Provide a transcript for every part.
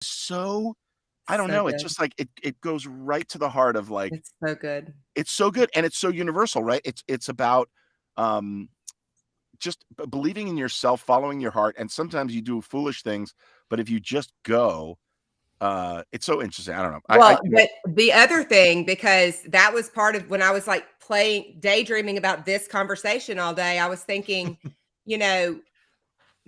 so, I don't So know. It's good. just like it goes right to the heart of like It's so good. it's so good and it's so universal, right? It's about just believing in yourself, following your heart, and sometimes you do foolish things, but if you just go, it's so interesting. I don't know. Well, but the other thing, because that was part of when I was like daydreaming about this conversation all day, I was thinking,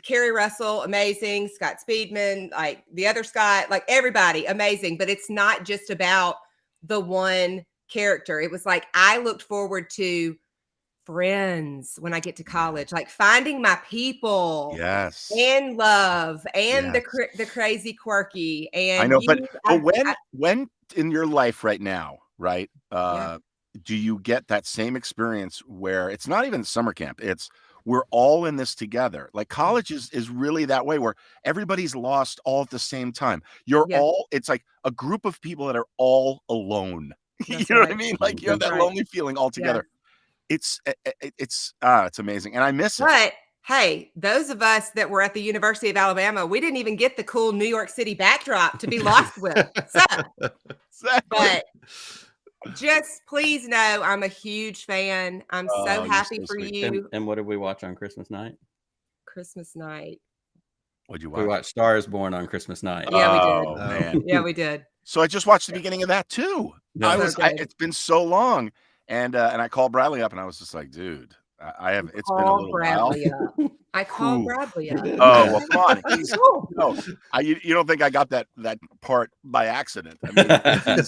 Kerry Russell, amazing. Scott Speedman, like the other Scott, like everybody, amazing. But it's not just about the one character. It was like I looked forward to friends when I get to college, like finding my people. Yes. And love and Yes. the crazy quirky and I know, but when in your life right now, right? Do you get that same experience where it's not even summer camp? It's we're all in this together. Like college is really that way where everybody's lost all at the same time. It's like a group of people that are all alone. You know what I mean? Like you have that lonely feeling all together. It's amazing. And I miss it. But hey, those of us that were at the University of Alabama, we didn't even get the cool New York City backdrop to be lost with. But just please know I'm a huge fan. I'm so happy for you. And what did we watch on Christmas night? Christmas night. What'd you watch? We watched Stars Born on Christmas night. Yeah, we did. Oh, man. Yeah, we did. So I just watched the beginning of that too. It's been so long. And I called Bradley up and I was just like, dude, it's been a little while. I called Bradley up. Oh, well, come on. You don't think I got that part by accident. I mean,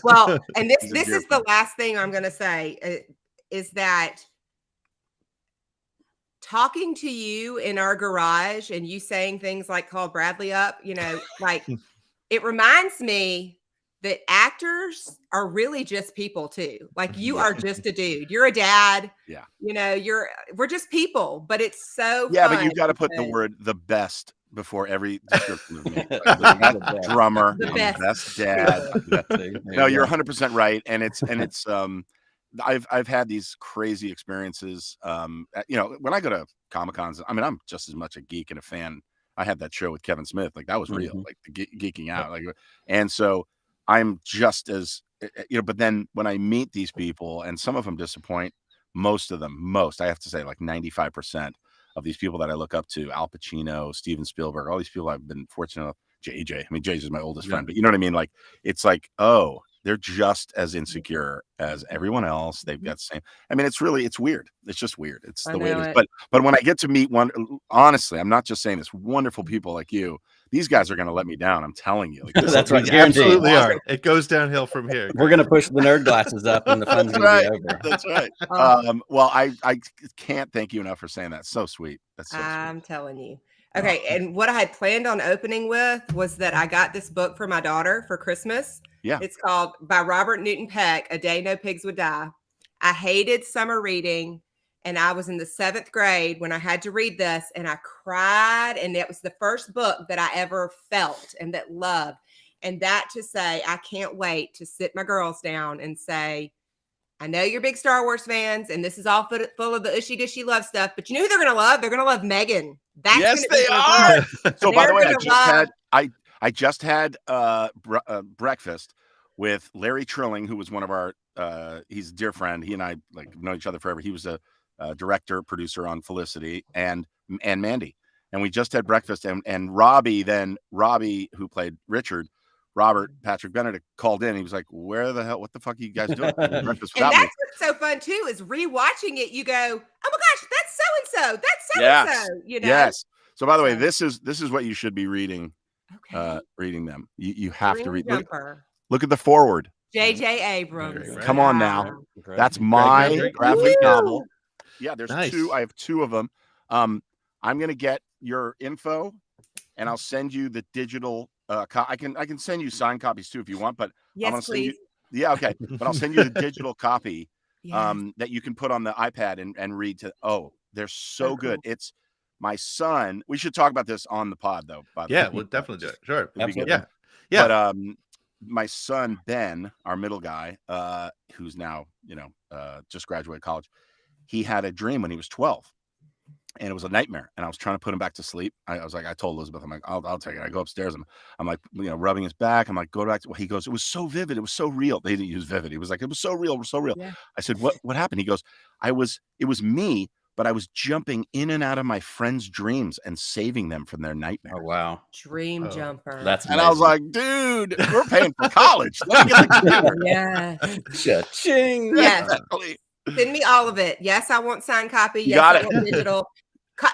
well, and this is the last thing I'm going to say is that talking to you in our garage and you saying things like call Bradley up, like it reminds me that actors are really just people too. Like you are just a dude. You're a dad. Yeah. We're just people, but it's so fun but you got to put the word the best before every description of me. Like, the drummer, the best dad. No, you're 100% right. And it's I've had these crazy experiences. When I go to Comic-Cons, I mean, I'm just as much a geek and a fan. I had that show with Kevin Smith. Like that was real, like the geeking out. Like, and so I'm just as, but then when I meet these people and some of them disappoint, I have to say like 95% of these people that I look up to, Al Pacino, Steven Spielberg, all these people I've been fortunate enough, JJ. I mean, JJ is my oldest friend, but you know what I mean? Like, it's like, oh, they're just as insecure as everyone else. They've got the same. I mean, it's weird. It's just weird. It's the way it is. But when I get to meet honestly, I'm not just saying this, wonderful people like you, these guys are going to let me down. I'm telling you. Like, that's right. Absolutely are. It goes downhill from here. We're going to push the nerd glasses up and the fun's going to be over. That's right. Well, I can't thank you enough for saying that. So sweet. That's so I'm telling you. Okay. And what I had planned on opening with was that I got this book for my daughter for Christmas. Yeah. It's called by Robert Newton Peck, A Day No Pigs Would Die. I hated summer reading. And I was in the 7th grade when I had to read this and I cried. And it was the first book that I ever felt and that loved. And that to say, I can't wait to sit my girls down and say, I know you're big Star Wars fans and this is all full of the ushy gushy love stuff, but you know who they're going to love? They're going to love Megan. Yes, they are. So by the way, I just had breakfast with Larry Trilling, who was one of our, he's a dear friend. He and I like know each other forever. He was a director, producer on Felicity and Mandy. And we just had breakfast and Robbie, who played Richard, Robert Patrick Benedict called in. He was like, what the fuck are you guys doing? Breakfast and that's what's so fun too, is rewatching it. You go, oh my gosh, that's so-and-so. That's so-and-so. Yes. So by the way, this is what you should be reading. Okay. Reading them. You have to read. Look at the forward. JJ Abrams. Come on now. That's my graphic novel. Yeah, there's two. I have 2 of them. I'm going to get your info and I'll send you the digital. I can send you signed copies too if you want, but yes, I'm going to send please. you. Yeah, okay. But I'll send you the digital copy that you can put on the iPad and read to. Oh, they're so good. Cool. It's my son. We should talk about this on the pod though. We'll definitely do it. Sure. Absolutely. Yeah. But my son, Ben, our middle guy, who's now, just graduated college, he had a dream when he was 12. and it was a nightmare. And I was trying to put him back to sleep. I was like, I told Elizabeth, I'm like, I'll take it. I go upstairs. I'm like, rubbing his back. I'm like, go back to. Well, he goes, it was so vivid. It was so real. They didn't use vivid. He was like, it was so real. It was so real. Yeah. I said, what happened? He goes, it was me, but I was jumping in and out of my friends' dreams and saving them from their nightmare. Oh, wow. Dream jumper. That's amazing. And I was like, dude, we're paying for college. Let me get the computer. Yeah. Cha-ching. Yes. Exactly. Send me all of it. Yes, I want signed copy. You Yes, got I it. want digital.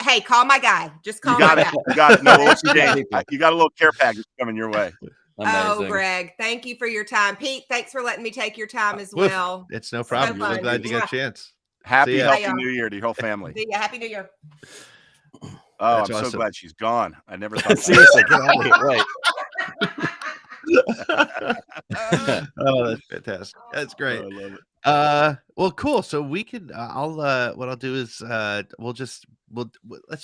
Hey, call my guy. Just call You got my it. guy. You got it. No, what's your game? You got a little care package coming your way. Oh, Greg, thank you for your time. Pete, thanks for letting me take your time as well. It's no problem. So We're glad you got a chance. Happy, See ya. healthy New Year to your whole family. See ya. Happy New Year. Oh, That's I'm awesome. so glad she's gone. I never thought. Seriously, get out of here. Wait. Oh, that's fantastic. That's great. Oh, I love it. Well, cool. So we can what I'll do is let's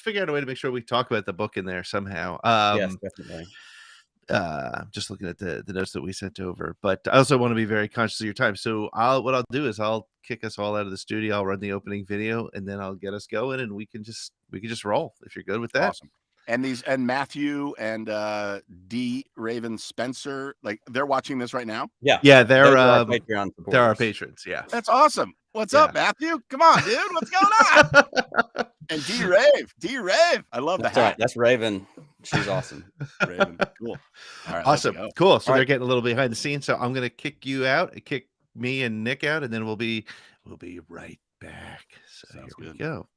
figure out a way to make sure we talk about the book in there somehow. Yes, definitely. Just looking at the notes that we sent over, but I also want to be very conscious of your time. So what I'll do is I'll kick us all out of the studio. I'll run the opening video, and then I'll get us going, and we can just roll if you're good with that. Awesome. And Matthew and D Raven Spencer, like they're watching this right now. Yeah, they're our Patreon supporters. They're our patrons. Yeah, That's awesome. What's up, Matthew? Come on, dude. What's going on? And D Rave. I love the That's right. hat. That's Raven. She's awesome. Raven. Cool. All right, awesome. let's go. Cool. So All they're right. getting a little behind the scenes. So I'm gonna kick you out, kick me and Nick out, and then we'll be right back. So Sounds here good. we go.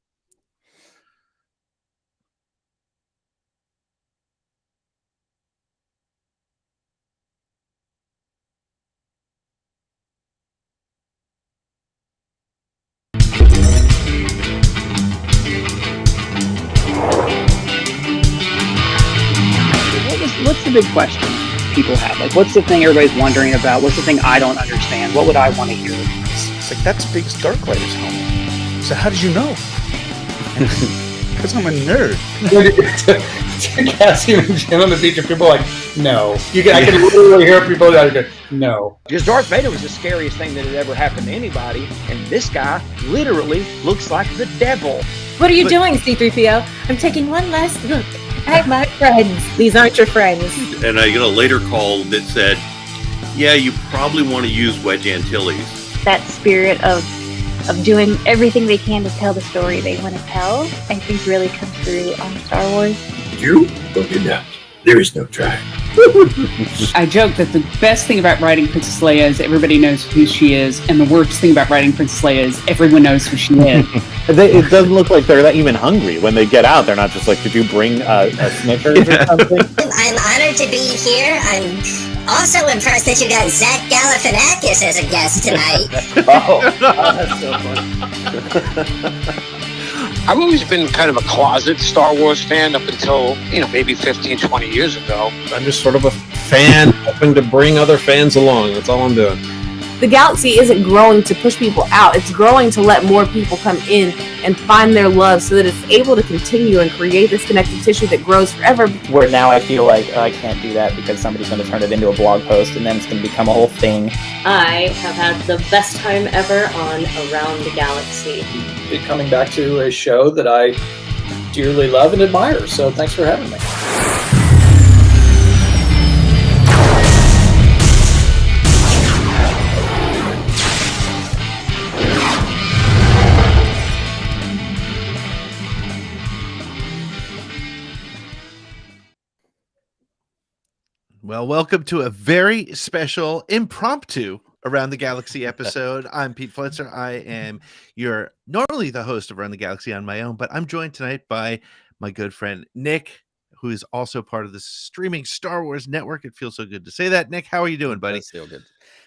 What's the big question people have? Like, what's the thing everybody's wondering about? What's the thing I don't understand? What would I want to hear? It's like, that's Big Darklighter's helmet. So how did you know? Because I'm a nerd. Cassie and Jim on the beach, and people are like, no. I can literally hear people that go, no. Because Darth Vader was the scariest thing that had ever happened to anybody, and this guy literally looks like the devil. What are you doing, C-3PO? I'm taking one last look at my friends. These aren't your friends. And I get a later call that said, yeah, you probably want to use Wedge Antilles. That spirit of doing everything they can to tell the story they want to tell, I think really comes through on Star Wars. You don't do that. There is no try. I joke that the best thing about writing Princess Leia is everybody knows who she is, and the worst thing about writing Princess Leia is everyone knows who she is. It doesn't look like they're even hungry when they get out. They're not just like, did you bring a Snickers or something? I'm honored to be here. I'm also impressed that you got Zach Galifianakis as a guest tonight. That's so funny. I've always been kind of a closet Star Wars fan up until, maybe 15, 20 years ago. I'm just sort of a fan hoping to bring other fans along. That's all I'm doing. The galaxy isn't growing to push people out. It's growing to let more people come in and find their love so that it's able to continue and create this connective tissue that grows forever. Where now I feel like I can't do that because somebody's going to turn it into a blog post and then it's going to become a whole thing. I have had the best time ever on Around the Galaxy. Coming back to a show that I dearly love and admire, so thanks for having me. Well, welcome to a very special impromptu Around the Galaxy episode. I'm Pete Flitzer. I am normally the host of Around the Galaxy on my own, but I'm joined tonight by my good friend Nick, who is also part of the streaming Star Wars network. It feels so good to say that. Nick, how are you doing, buddy? It does feel good.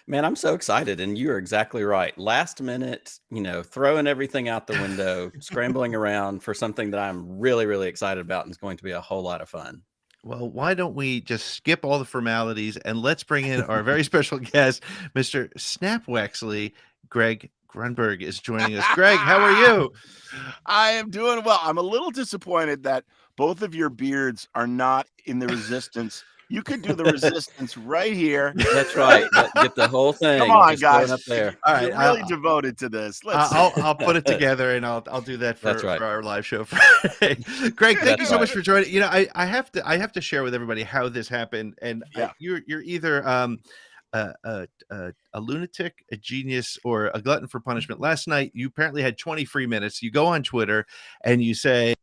Man, I'm so excited, and you're exactly right. Last minute, throwing everything out the window, scrambling around for something that I'm really, really excited about, and it's going to be a whole lot of fun. Well, why don't we just skip all the formalities and let's bring in our very special guest, Mr. Snap Wexley. Greg Grunberg is joining us. Greg, how are you? I am doing well. I'm a little disappointed that both of your beards are not in the Resistance You could do the resistance right here. That's right. Get the whole thing. Come on, just thrown guys. up there. All right, You're really devoted to this. I'll put it together and I'll do that for, That's right. for our live show Friday. Greg, thank you so right. much for joining. You know, I have to share with everybody how this happened, and you're either a lunatic, a genius, or a glutton for punishment. Last night, you apparently had 20 free minutes. You go on Twitter and you say,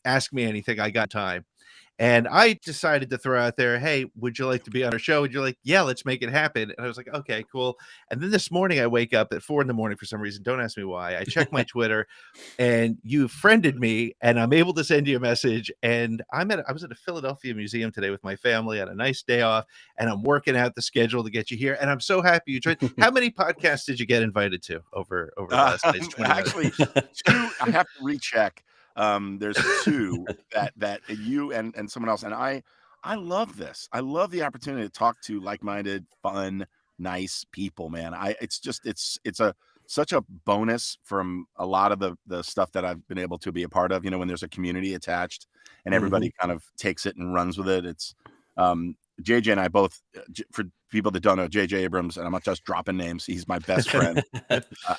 "Ask me anything. I got time." And I decided to throw out there, "Hey, would you like to be on our show?" And you're like, "Yeah, let's make it happen." And I was like, "Okay, cool." And then this morning I wake up at 4 a.m. for some reason. Don't ask me why. I check my Twitter and you friended me and I'm able to send you a message. And I was at a Philadelphia museum today with my family on a nice day off. And I'm working out the schedule to get you here. And I'm so happy you joined. How many podcasts did you get invited to over the last days? Actually, 2. I have to recheck. There's 2 that you and someone else, and I love this. I love the opportunity to talk to like-minded, fun, nice people, man. It's such a bonus from a lot of the stuff that I've been able to be a part of. You know, when there's a community attached and everybody kind of takes it and runs with it. It's JJ and I both, for people that don't know, JJ Abrams, and I'm not just dropping names. He's my best friend.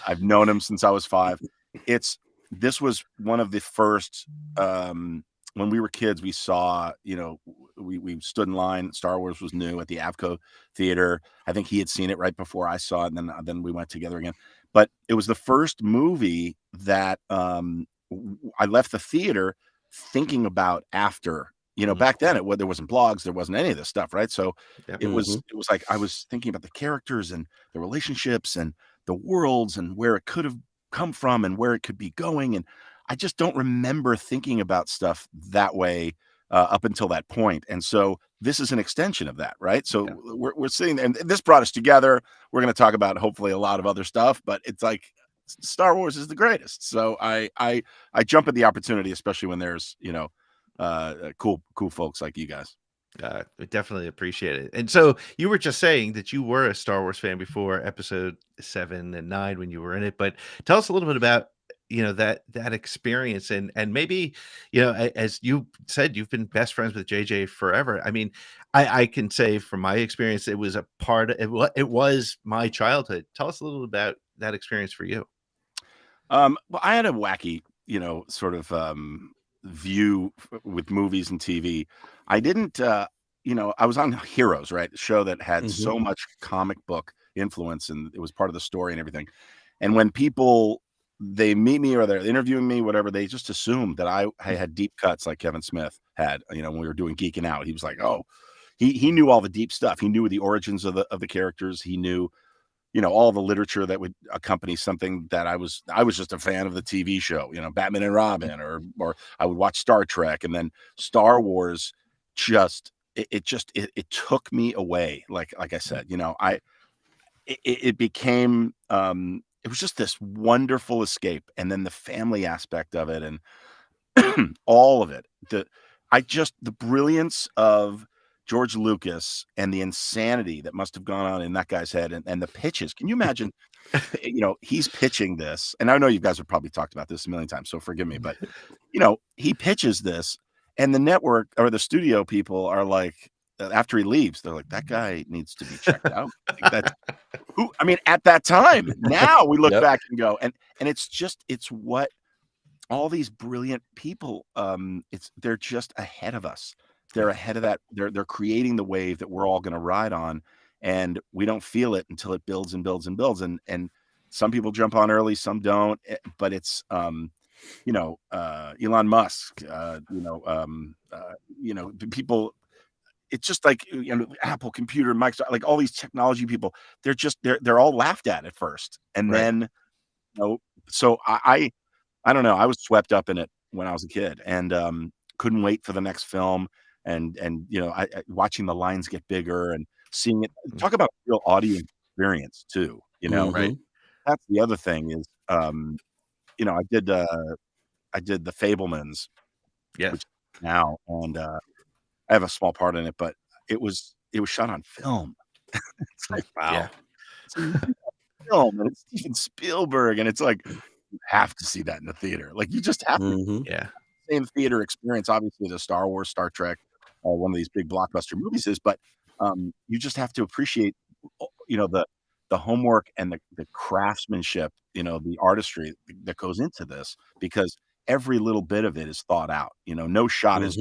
I've known him since I was 5. This was one of the first, when we were kids, we saw, you know, we stood in line. Star Wars was new at the Avco Theater. I think he had seen it right before I saw it. And then we went together again. But it was the first movie that I left the theater thinking about after. You know, back then there wasn't blogs, there wasn't any of this stuff, right? So it was like I was thinking about the characters and the relationships and the worlds and where it could have come from and where it could be going, and I just don't remember thinking about stuff that way up until that point. And so this is an extension of that, right? So we're sitting there, and this brought us together. We're going to talk about hopefully a lot of other stuff, but it's like Star Wars is the greatest. So I jump at the opportunity, especially when there's, you know, cool folks like you guys. We definitely appreciate it. And so you were just saying that you were a Star Wars fan before episode 7 and 9 when you were in it, but tell us a little bit about, you know, that experience and maybe, you know, as you said, you've been best friends with JJ forever. I mean, I can say from my experience, it was it was my childhood. Tell us a little about that experience for you. Well, I had a wacky, you know, sort of view with movies and TV. I didn't, you know, I was on Heroes, right? The show that had so much comic book influence, and it was part of the story and everything. And when people, they meet me or they're interviewing me, whatever, they just assume that I had deep cuts like Kevin Smith had, you know, when we were doing Geeking Out. He was like, oh, he knew all the deep stuff. He knew the origins of the characters. He knew, you know, all the literature that would accompany something that I was just a fan of the TV show, you know, Batman and Robin, or I would watch Star Trek, and then Star Wars it took me away. Like I said, you know, it became, it was just this wonderful escape. And then the family aspect of it and all of it, the brilliance of George Lucas and the insanity that must have gone on in that guy's head, and the pitches. Can you imagine, you know, he's pitching this, and I know you guys have probably talked about this a million times, so forgive me, but you know, he pitches this and the network or the studio people are like, after he leaves, they're like, that guy needs to be checked out. I mean, at that time, now we look back and go, and it's what all these brilliant people, they're just ahead of us. They're ahead of that. They're creating the wave that we're all going to ride on, and we don't feel it until it builds and builds and builds. And some people jump on early, some don't. But it's you know, Elon Musk, you know, people. It's just like, you know, Apple computer, Microsoft, like all these technology people. They're all laughed at first, and then, you know, so I don't know. I was swept up in it when I was a kid, and couldn't wait for the next film. And you know, I watching the lines get bigger and seeing it. Talk about real audience experience too. You know, right? That's the other thing is, you know, I did the Fabelmans, which now, and I have a small part in it, but it was shot on film. It's like, wow, it's film, and it's Steven Spielberg, and it's like you have to see that in the theater. Like you just have to, same theater experience. Obviously, the Star Wars, Star Trek, one of these big blockbuster movies is, but you just have to appreciate, the homework and the craftsmanship, the artistry that goes into this, because every little bit of it is thought out. No shot is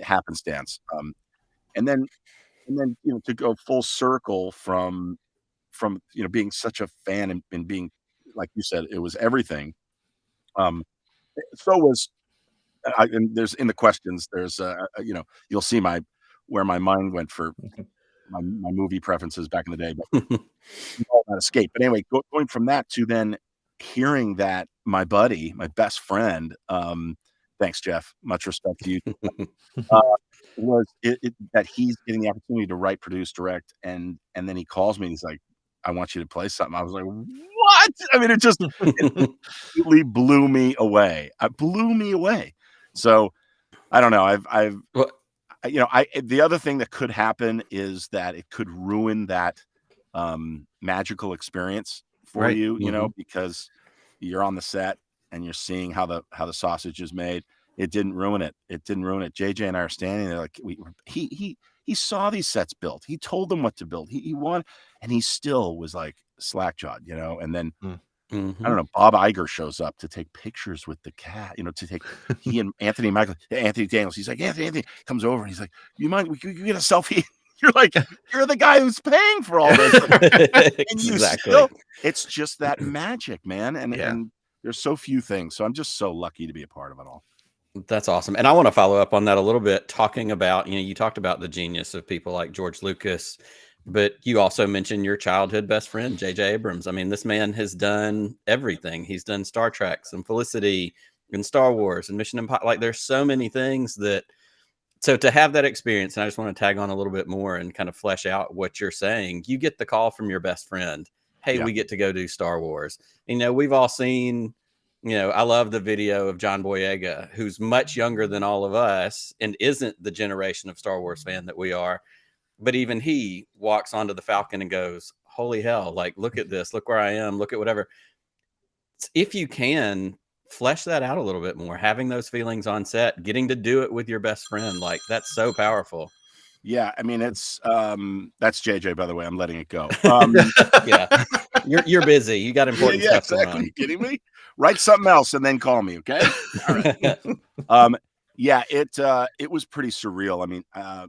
happenstance. And then to go full circle from being such a fan and being, like you said, it was everything. So was and there's in the questions, there's you'll see where my mind went for my movie preferences back in the day, but all that escape. But anyway, going from that to then hearing that my buddy, my best friend, thanks, Jeff, much respect to you, was it that he's getting the opportunity to write, produce, direct, and then he calls me and he's like, I want you to play something. I was like, what? I mean, it completely blew me away. It blew me away. So I don't know. The other thing that could happen is that it could ruin that magical experience for you, because you're on the set and you're seeing how the sausage is made. It didn't ruin it. JJ and I are standing there like he saw these sets built. He told them what to build. He won, and he still was like slack-jawed, and then I don't know, Bob Iger shows up to take pictures with the cat, he and Anthony Daniels. He's like, Anthony comes over and he's like, you mind, we can get a selfie? You're like, you're the guy who's paying for all this. And it's just that magic, man. And there's so few things. So I'm just so lucky to be a part of it all. That's awesome. And I want to follow up on that a little bit, talking about, you talked about the genius of people like George Lucas, but you also mentioned your childhood best friend, JJ Abrams. I mean, this man has done everything. He's done Star Trek and Felicity and Star Wars and Mission Impossible. Like, there's so many things so to have that experience, and I just want to tag on a little bit more and kind of flesh out what you're saying. You get the call from your best friend. Hey, we get to go do Star Wars. We've all seen, I love the video of John Boyega, who's much younger than all of us and isn't the generation of Star Wars fan that we are. But even he walks onto the Falcon and goes, holy hell, like, look at this, look where I am, look at whatever. If you can flesh that out a little bit more, having those feelings on set, getting to do it with your best friend, like, that's so powerful. Yeah, I mean, it's that's JJ, by the way. I'm letting it go. Yeah, you're busy. You got important stuff going on. Are you kidding me? Write something else and then call me, okay? All right. It was pretty surreal. I mean,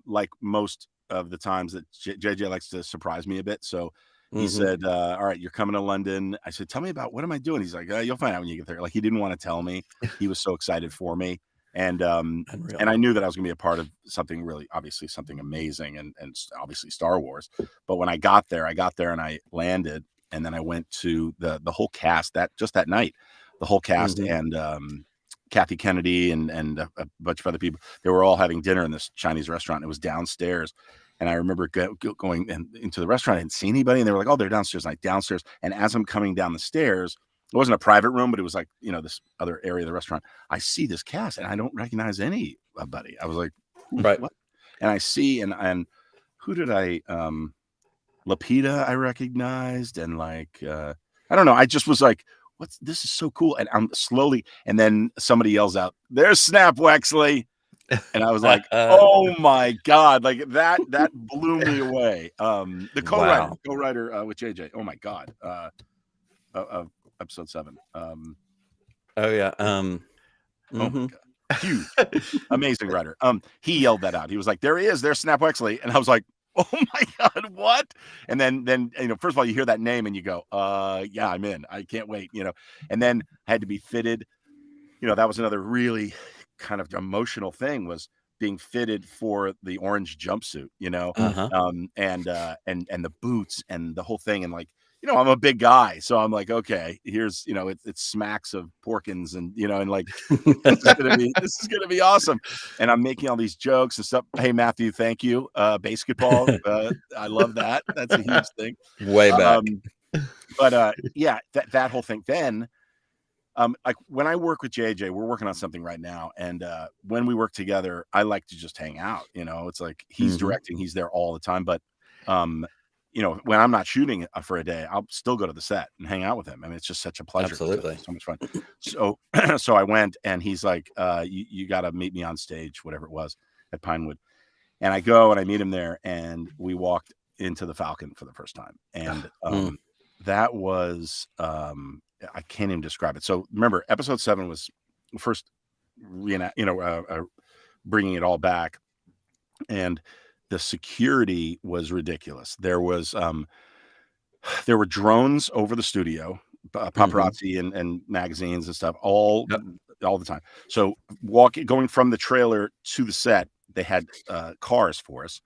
like most of the times that JJ likes to surprise me a bit. So he said, all right, you're coming to London. I said, tell me about, what am I doing? He's like, you'll find out when you get there. Like, he didn't want to tell me. He was so excited for me. And I knew that I was going to be a part of something really, obviously something amazing, and obviously Star Wars. But when I got there and I landed, and then I went to the whole cast that night, the whole cast and Kathy Kennedy and a bunch of other people. They were all having dinner in this Chinese restaurant. It was downstairs. And I remember going into the restaurant. I didn't see anybody. And they were like, oh, they're downstairs. And downstairs. And as I'm coming down the stairs, it wasn't a private room, but it was like, this other area of the restaurant. I see this cast and I don't recognize anybody. I was like, right. What? And I see, and who did I, Lapita I recognized. And like, I don't know. I just was like, this is so cool. And I'm slowly, and then somebody yells out, there's Snap Wexley. And I was like, oh my God, like that blew me away. The co-writer with JJ. Oh my God. Of episode 7. Oh yeah. Oh my God. Huge, amazing writer. He yelled that out. He was like, there he is, there's Snap Wexley. And I was like, oh my God, what? And then first of all, you hear that name and you go, yeah, I'm in. I can't wait, And then I had to be fitted. That was another really kind of emotional thing, was being fitted for the orange jumpsuit, and the boots and the whole thing. And like, I'm a big guy, so I'm like, okay, here's, it smacks of Porkins, and and like, this is gonna be awesome. And I'm making all these jokes and stuff. Hey Matthew, thank you. Basketball, I love that. That's a huge thing. Way back. But yeah, that whole thing. Then, like when I work with JJ, we're working on something right now, and when we work together, I like to just hang out. It's like he's directing, he's there all the time, but when I'm not shooting for a day, I'll still go to the set and hang out with him. I mean, it's just such a pleasure. Absolutely. So much fun. So I went, and he's like, you got to meet me on stage, whatever it was. at Pinewood. And I go and I meet him there, and we walked into the Falcon for the first time. And that was, I can't even describe it. So remember, episode 7 was the first, bringing it all back. And the security was ridiculous. There was, there were drones over the studio, paparazzi and magazines and stuff all the time. So going from the trailer to the set, they had cars for us.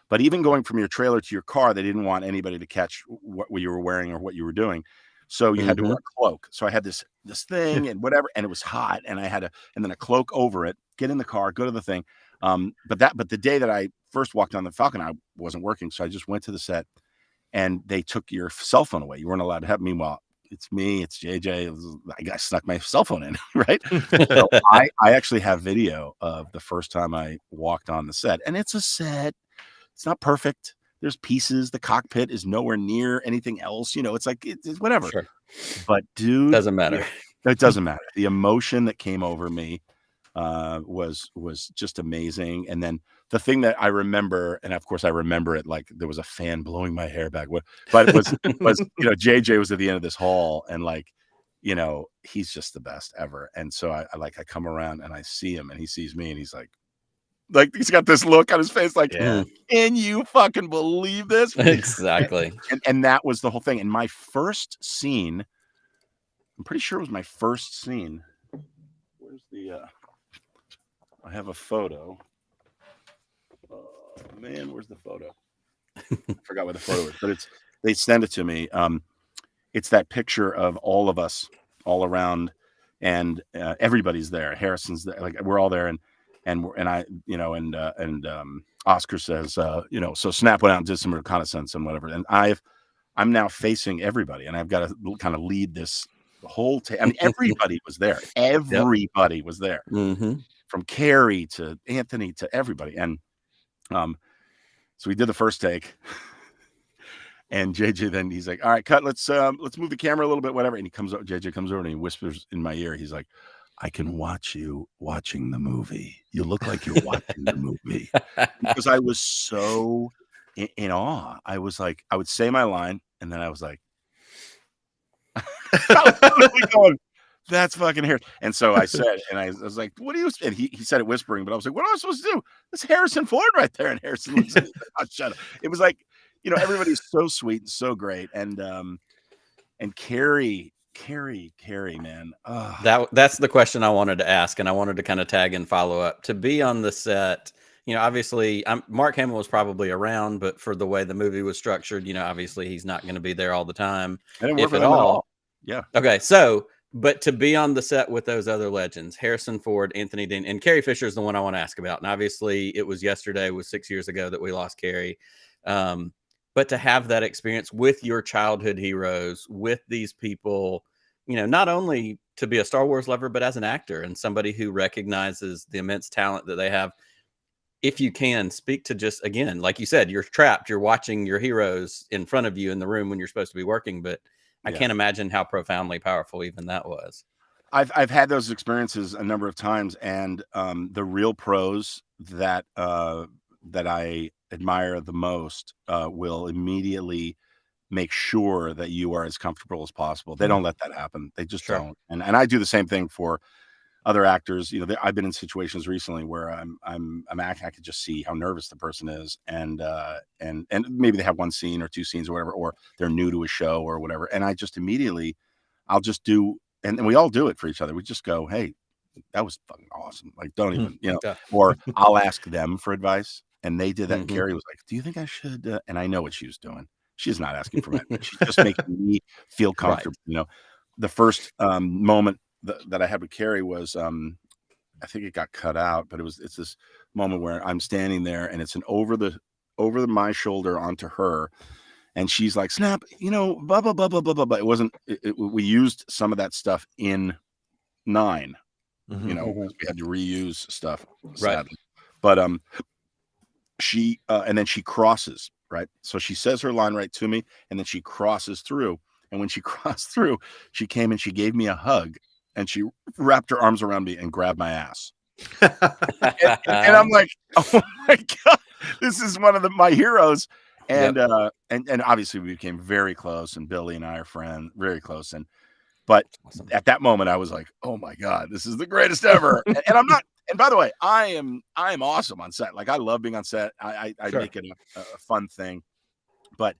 But even going from your trailer to your car, they didn't want anybody to catch what you were wearing or what you were doing. So you had to wear a cloak. So I had this thing and whatever, and it was hot, and I had and then a cloak over it, get in the car, go to the thing. But the day that I first walked on the Falcon, I wasn't working. So I just went to the set, and they took your cell phone away. You weren't allowed to have. Meanwhile, it's me, it's JJ. I snuck my cell phone in, right? So I actually have video of the first time I walked on the set, and it's a set. It's not perfect. There's pieces. The cockpit is nowhere near anything else. It's like it's whatever. Sure. But dude, doesn't matter. It doesn't matter. The emotion that came over me was just amazing. And then the thing that I remember, and of course I remember it like there was a fan blowing my hair back. But it was JJ was at the end of this hall, and he's just the best ever. And so I come around and I see him, and he sees me, and he's like he's got this look on his face like, can you fucking believe this? Exactly. And that was the whole thing. And my first scene, I'm pretty sure it was my first scene. Where's the I have a photo. Oh man, where's the photo? I forgot what the photo is, but they send it to me. It's that picture of all of us all around, and everybody's there. Harrison's there, like we're all there, and I, Oscar says, so Snap went out and did some reconnaissance and whatever. And I'm now facing everybody, and I've got to kind of lead this whole I mean, everybody was there. Everybody was there, from Carrie to Anthony to everybody. And so we did the first take, and JJ then he's like, all right, cut. Let's move the camera a little bit, whatever. And JJ comes over and he whispers in my ear. He's like, I can watch you watching the movie. You look like you're watching the movie. Because I was so in awe. I was like, I would say my line, and then I was like, I was literally going, that's fucking Harrison. And so I said, and I was like, what do you, and he said it whispering, but I was like, what am I supposed to do? That's Harrison Ford right there. And Harrison looks at me, oh, shut up. It was like, everybody's so sweet and so great. And Carrie, man. That's the question I wanted to ask, and I wanted to kind of tag and follow up. To be on the set, obviously Mark Hamill was probably around, but for the way the movie was structured, obviously he's not going to be there all the time, if at all. Yeah. Okay. So, but to be on the set with those other legends, Harrison Ford, Anthony Dean, and Carrie Fisher is the one I want to ask about. And obviously it was yesterday, it was 6 years ago that we lost Carrie. But to have that experience with your childhood heroes, with these people, not only to be a Star Wars lover, but as an actor and somebody who recognizes the immense talent that they have. If you can speak to just, again, like you said, you're trapped, you're watching your heroes in front of you in the room when you're supposed to be working, but I can't imagine how profoundly powerful even that was. I've had those experiences a number of times, and the real pros that I admire the most will immediately make sure that you are as comfortable as possible. They don't let that happen. They just don't. And I do the same thing for other actors. I've been in situations recently where I'm acting. I could just see how nervous the person is, and maybe they have one scene or two scenes or whatever, or they're new to a show or whatever. And I just immediately, I'll just do, and we all do it for each other. We just go, hey, that was fucking awesome. Like, don't even, or I'll ask them for advice. And they did that. And Carrie was like, do you think I should? And I know what she was doing. She's not asking for it. She's just making me feel comfortable. Right. The first moment that I had with Carrie was, I think it got cut out, but it's this moment where I'm standing there, and it's an over my shoulder onto her, and she's like, Snap, blah blah blah blah blah blah. But it wasn't. We used some of that stuff in 9. We had to reuse stuff, sadly. But she and then she crosses, right? So she says her line right to me, and then she crosses through. And when she crossed through, she came and she gave me a hug, and she wrapped her arms around me and grabbed my ass. and I'm like, oh my God, this is one of my heroes. And and obviously we became very close, and Billy and I are friends, very close. But at that moment I was like, oh my God, this is the greatest ever. and I'm not, and by the way, I am awesome on set. Like, I love being on set. I make it a fun thing. But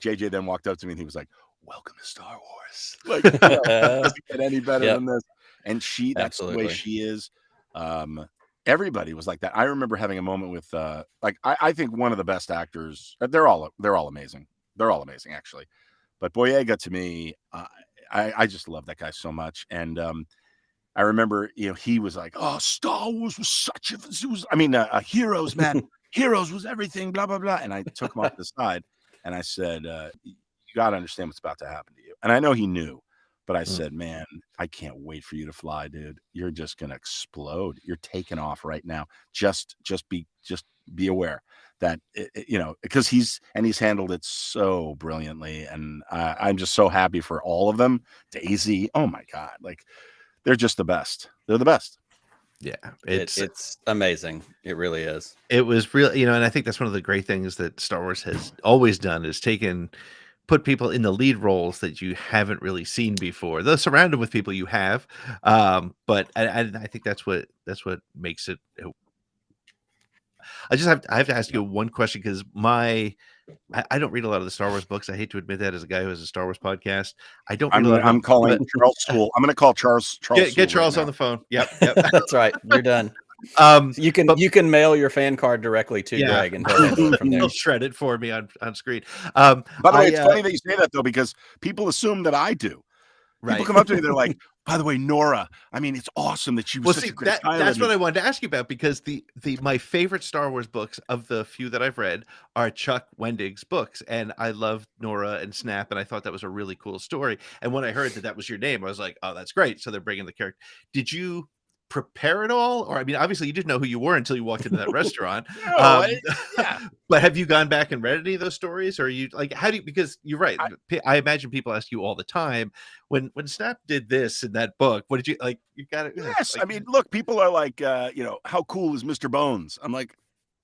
JJ then walked up to me and he was like, welcome to Star Wars. Like, doesn't get any better than this. And that's the way she is. Everybody was like that. I remember having a moment with I think one of the best actors. They're all amazing. They're all amazing, actually. But Boyega, to me, I just love that guy so much. And I remember, he was like, "Oh, Star Wars was such a Heroes, man. Heroes was everything, blah blah blah." And I took him off to the side and I said, "You got to understand what's about to happen to you." And I know he knew. But I said, man, I can't wait for you to fly, dude. You're just going to explode. You're taking off right now. Just be aware that, because he's handled it so brilliantly. And I'm just so happy for all of them. Daisy, oh my God. Like, they're just the best. They're the best. Yeah. It's amazing. It really is. It was real, and I think that's one of the great things that Star Wars has always done, is put people in the lead roles that you haven't really seen before. They're surrounded with people you have, but I think that's what makes it. I have to ask you one question, because I don't read a lot of the Star Wars books. I hate to admit that, as a guy who has a Star Wars podcast. I don't. I'm calling Charles Sewell. I'm going to call Charles. Get Charles on the phone. Yep. That's right. You're done. You can mail your fan card directly to Greg and he'll shred it for me on screen. By the way, it's funny that you say that, though, because people assume that I do. Right. People come up to me, they're like, "By the way, Nora, it's awesome that she was such a great pilot." That's what I wanted to ask you about, because my favorite Star Wars books, of the few that I've read, are Chuck Wendig's books, and I love Nora and Snap, and I thought that was a really cool story. And when I heard that was your name, I was like, "Oh, that's great!" So they're bringing the character. Did you prepare it all, or obviously you didn't know who you were until you walked into that restaurant? But have you gone back and read any of those stories, or are you like, how do you, because you're right, I imagine people ask you all the time, when Snap did this in that book, what did you like? You got it. Yes, look, people are like, how cool is Mr. Bones? I'm like,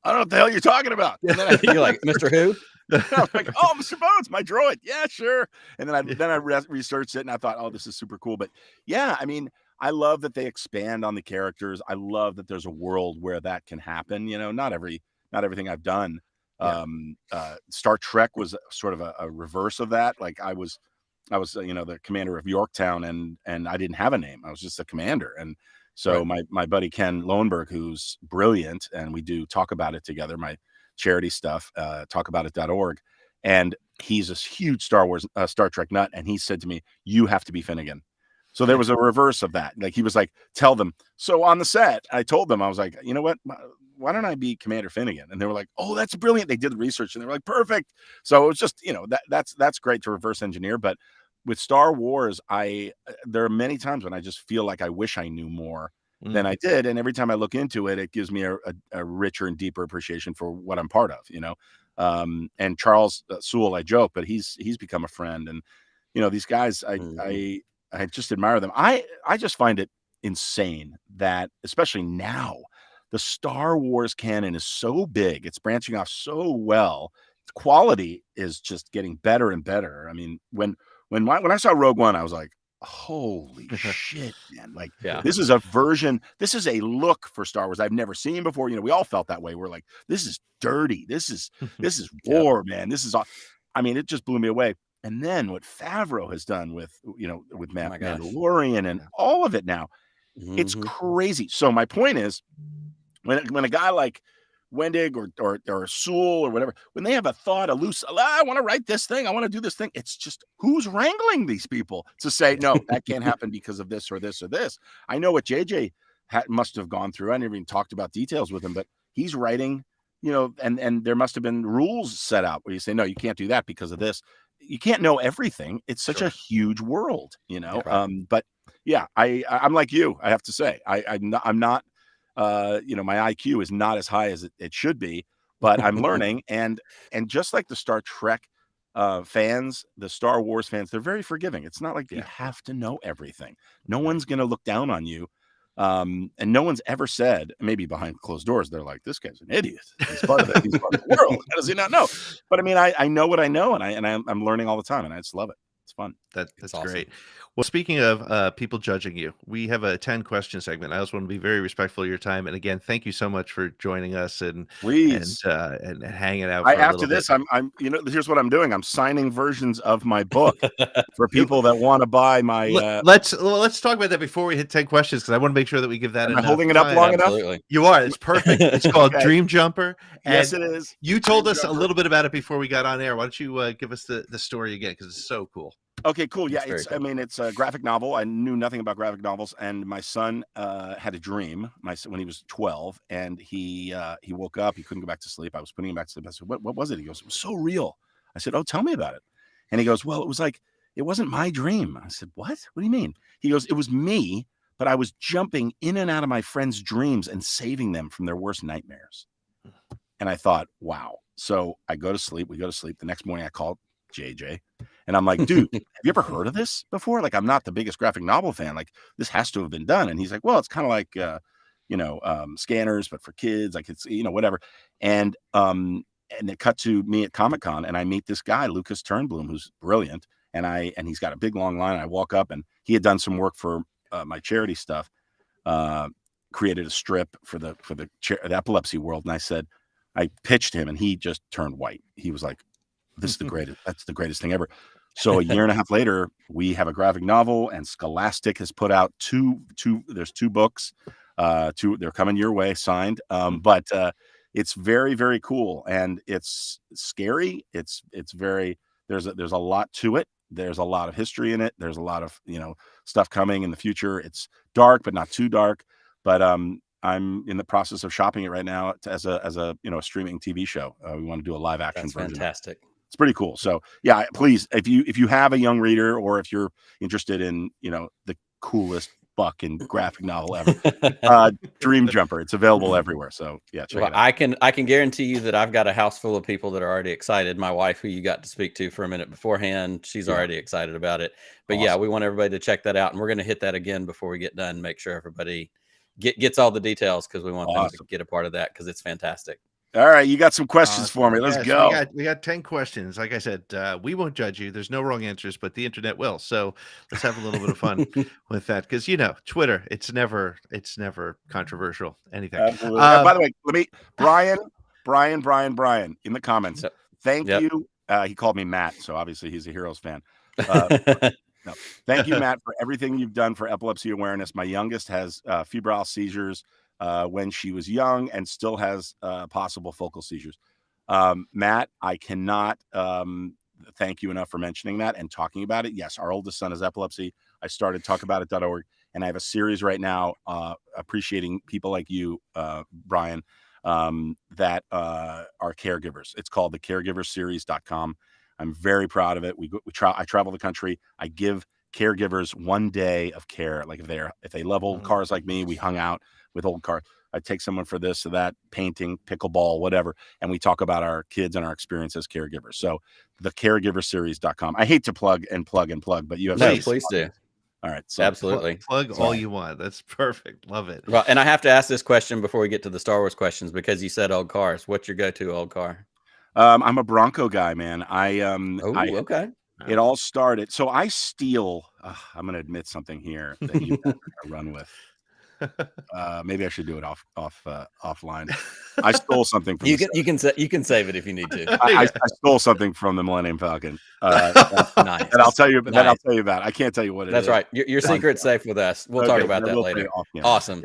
I don't know what the hell you're talking about. And then you're like, Mr. Who? I was like, oh, Mr. Bones, my droid. Yeah, sure. And then I researched it and I thought, oh, this is super cool. But yeah, I love that they expand on the characters. I love that there's a world where that can happen. Not everything I've done. Star Trek was sort of a reverse of that. Like, I was the commander of Yorktown, and I didn't have a name. I was just a commander. And so my buddy Ken Lowenberg, who's brilliant, and we do Talk About It together, my charity stuff, talkaboutit.org. And he's a huge Star Trek nut. And he said to me, "You have to be Finnegan." So there was a reverse of that. Like, he was like, tell them. So on the set, I told them, I was like, you know what? Why don't I be Commander Finnegan? And they were like, oh, that's brilliant. They did the research and they were like, perfect. So it was just, that's great to reverse engineer. But with Star Wars, there are many times when I just feel like I wish I knew more than I did. And every time I look into it, it gives me a richer and deeper appreciation for what I'm part of, and Charles Sewell, I joke, but he's become a friend. And, these guys, I just admire them. I just find it insane that, especially now, the Star Wars canon is so big. It's branching off so well. The quality is just getting better and better. When I saw Rogue One, I was like, holy shit, man. Like, this is a look for Star Wars I've never seen before. We all felt that way. We're like, this is dirty. This is war, man. This is all. It just blew me away. And then what Favreau has done with Mandalorian and all of it now, it's crazy. So my point is, when a guy like Wendig or Sewell or whatever, when they have a thought, I want to write this thing, I want to do this thing, it's just, who's wrangling these people to say, no, that can't happen because of this or this or this? I know what JJ must have gone through. I never even talked about details with him, but he's writing, and there must have been rules set out where you say, no, you can't do that because of this. You can't know everything. It's such a huge world, but yeah, I'm like you, I have to say, I'm not, my IQ is not as high as it should be, but I'm learning. And just like the Star Trek fans, the Star Wars fans, they're very forgiving. It's not like you have to know everything. No one's going to look down on you And no one's ever said, maybe behind closed doors, they're like, this guy's an idiot. He's part of he's part of the world. How does he not know? But I mean, I know what I know, and I'm learning all the time, and I just love it. It's fun. That's awesome. Great. Well, speaking of people judging you, we have a 10 question segment. I also want to be very respectful of your time. And again, thank you so much for joining us and hanging out. For after this, I'm here's what I'm doing. I'm signing versions of my book for people that want to buy my. Let's talk about that before we hit 10 questions, because I want to make sure that we give that. Am I holding it up long enough? You are. It's perfect. It's called Dream Jumper. Yes, it is. You told us a little bit about it before we got on air. Why don't you give us the story again, because it's so cool. Okay, cool. Yeah, it's a graphic novel. I knew nothing about graphic novels, and my son had a dream. When he was 12, and he woke up. He couldn't go back to sleep. I was putting him back to sleep. I said, "What was it?" He goes, "It was so real." I said, "Oh, tell me about it." And he goes, "Well, it was like it wasn't my dream." I said, "What? What do you mean?" He goes, "It was me, but I was jumping in and out of my friends' dreams and saving them from their worst nightmares." And I thought, wow. So I go to sleep. We go to sleep. The next morning, I call JJ. And I'm like, dude, have you ever heard of this before? Like, I'm not the biggest graphic novel fan. Like, this has to have been done. And he's like, well, it's kind of like, Scanners, but for kids. Like, it's, whatever. And it cut to me at Comic-Con, and I meet this guy, Lucas Turnblom, who's brilliant. And he's got a big, long line. I walk up, and he had done some work for my charity stuff, created a strip for the epilepsy world. And I pitched him, and he just turned white. He was like, this is the greatest. That's the greatest thing ever. So a year and a half later, we have a graphic novel, and Scholastic has put out there's 2 books. They're coming your way, signed. But it's very, very cool, and it's scary. It's very, there's a lot to it. There's a lot of history in it. There's a lot of, stuff coming in the future. It's dark, but not too dark. But I'm in the process of shopping it right now as a streaming TV show. We want to do a live action version. Fantastic. It's pretty cool. So yeah, please, if you have a young reader, or if you're interested in, the coolest fucking graphic novel ever, Dream Jumper, it's available everywhere. So yeah, check it out. I can guarantee you that I've got a house full of people that are already excited. My wife, who you got to speak to for a minute beforehand, she's already excited about it. But awesome. Yeah, we want everybody to check that out, and we're going to hit that again before we get done. Make sure everybody gets all the details, because we want them to get a part of that, because it's fantastic. All right, you got some questions for me. Let's go. We got 10 questions. Like I said, we won't judge you. There's no wrong answers, but the internet will. So let's have a little bit of fun with that, because Twitter, it's never controversial. Anything. Absolutely. By the way, Brian in the comments. Thank you. He called me Matt, so obviously he's a Heroes fan. No, thank you, Matt, for everything you've done for epilepsy awareness. My youngest has febrile seizures when she was young, and still has possible focal seizures. Matt, I cannot thank you enough for mentioning that and talking about it. Yes, our oldest son has epilepsy. I started talkaboutit.org, and I have a series right now appreciating people like you, Brian, that are caregivers. It's called the caregiverseries.com. I'm very proud of it. I travel the country. I give caregivers 1 day of care. Like if they love old cars like me, we hung out with old cars. I take someone for this or that, painting, pickleball, whatever, and we talk about our kids and our experience as caregivers. So the caregiverseries.com. I hate to plug, but you have please do. All right. So absolutely. Plug all you want. That's perfect. Love it. Well, and I have to ask this question before we get to the Star Wars questions, because you said old cars. What's your go-to old car? I'm a Bronco guy, man. Okay. It all started. So I steal. I'm going to admit something here that you run with. Maybe I should do it offline. I stole something from you can save it if you need to. I stole something from the Millennium Falcon. That's nice. And I'll tell you. Then I'll tell you about it. I can't tell you what it is. That's right. Your secret's safe with us. We'll talk about that later. Awesome.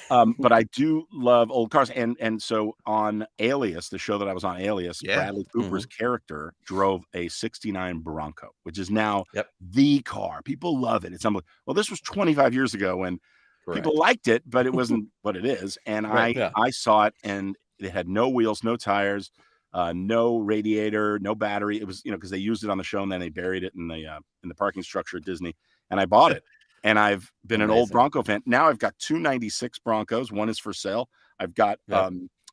But I do love old cars, and so on Alias, the show that I was on, Alias, Bradley Cooper's character drove a '69 Bronco, which is now the car. People love it. It's unbelievable. Well, this was 25 years ago when people liked it, but it wasn't what it is. And I saw it, and it had no wheels, no tires, no radiator, no battery. It was because they used it on the show, and then they buried it in the parking structure at Disney. And I bought it. And I've been an old Bronco fan. Now I've got 2 96 Broncos. One is for sale. I've got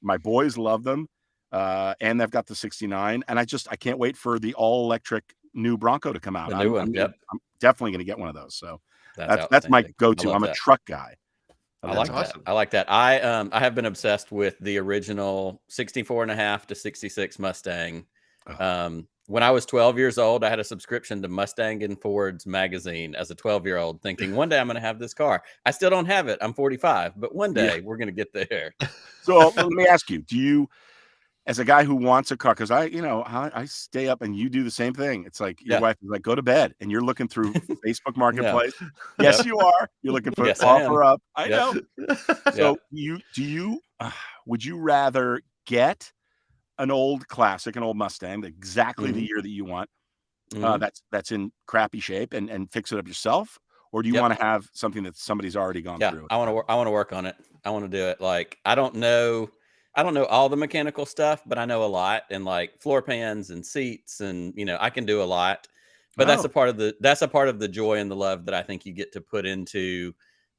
my boys love them, and I've got the '69. And I can't wait for the all electric new Bronco to come out. The new one. I'm definitely going to get one of those. So That's my go-to. I'm a truck guy. I like that. I like that. I have been obsessed with the original 64.5 to 66 Mustang. When I was 12 years old, I had a subscription to Mustang and Ford's magazine as a 12-year-old, thinking one day I'm going to have this car. I still don't have it. I'm 45, but one day we're going to get there. So let me ask you, do you, as a guy who wants a car, because I stay up and you do the same thing. It's like your wife is like, go to bed, and you're looking through Facebook Marketplace. Yes, you are. You're looking for offer up. I know. So would you rather get an old classic, an old Mustang, exactly the year that you want, that's in crappy shape, and fix it up yourself, or do you want to have something that somebody's already gone through? I want to work on it. I want to do it. Like, I don't know all the mechanical stuff, but I know a lot, and like floor pans and seats, and I can do a lot. But that's a part of the joy and the love that I think you get to put into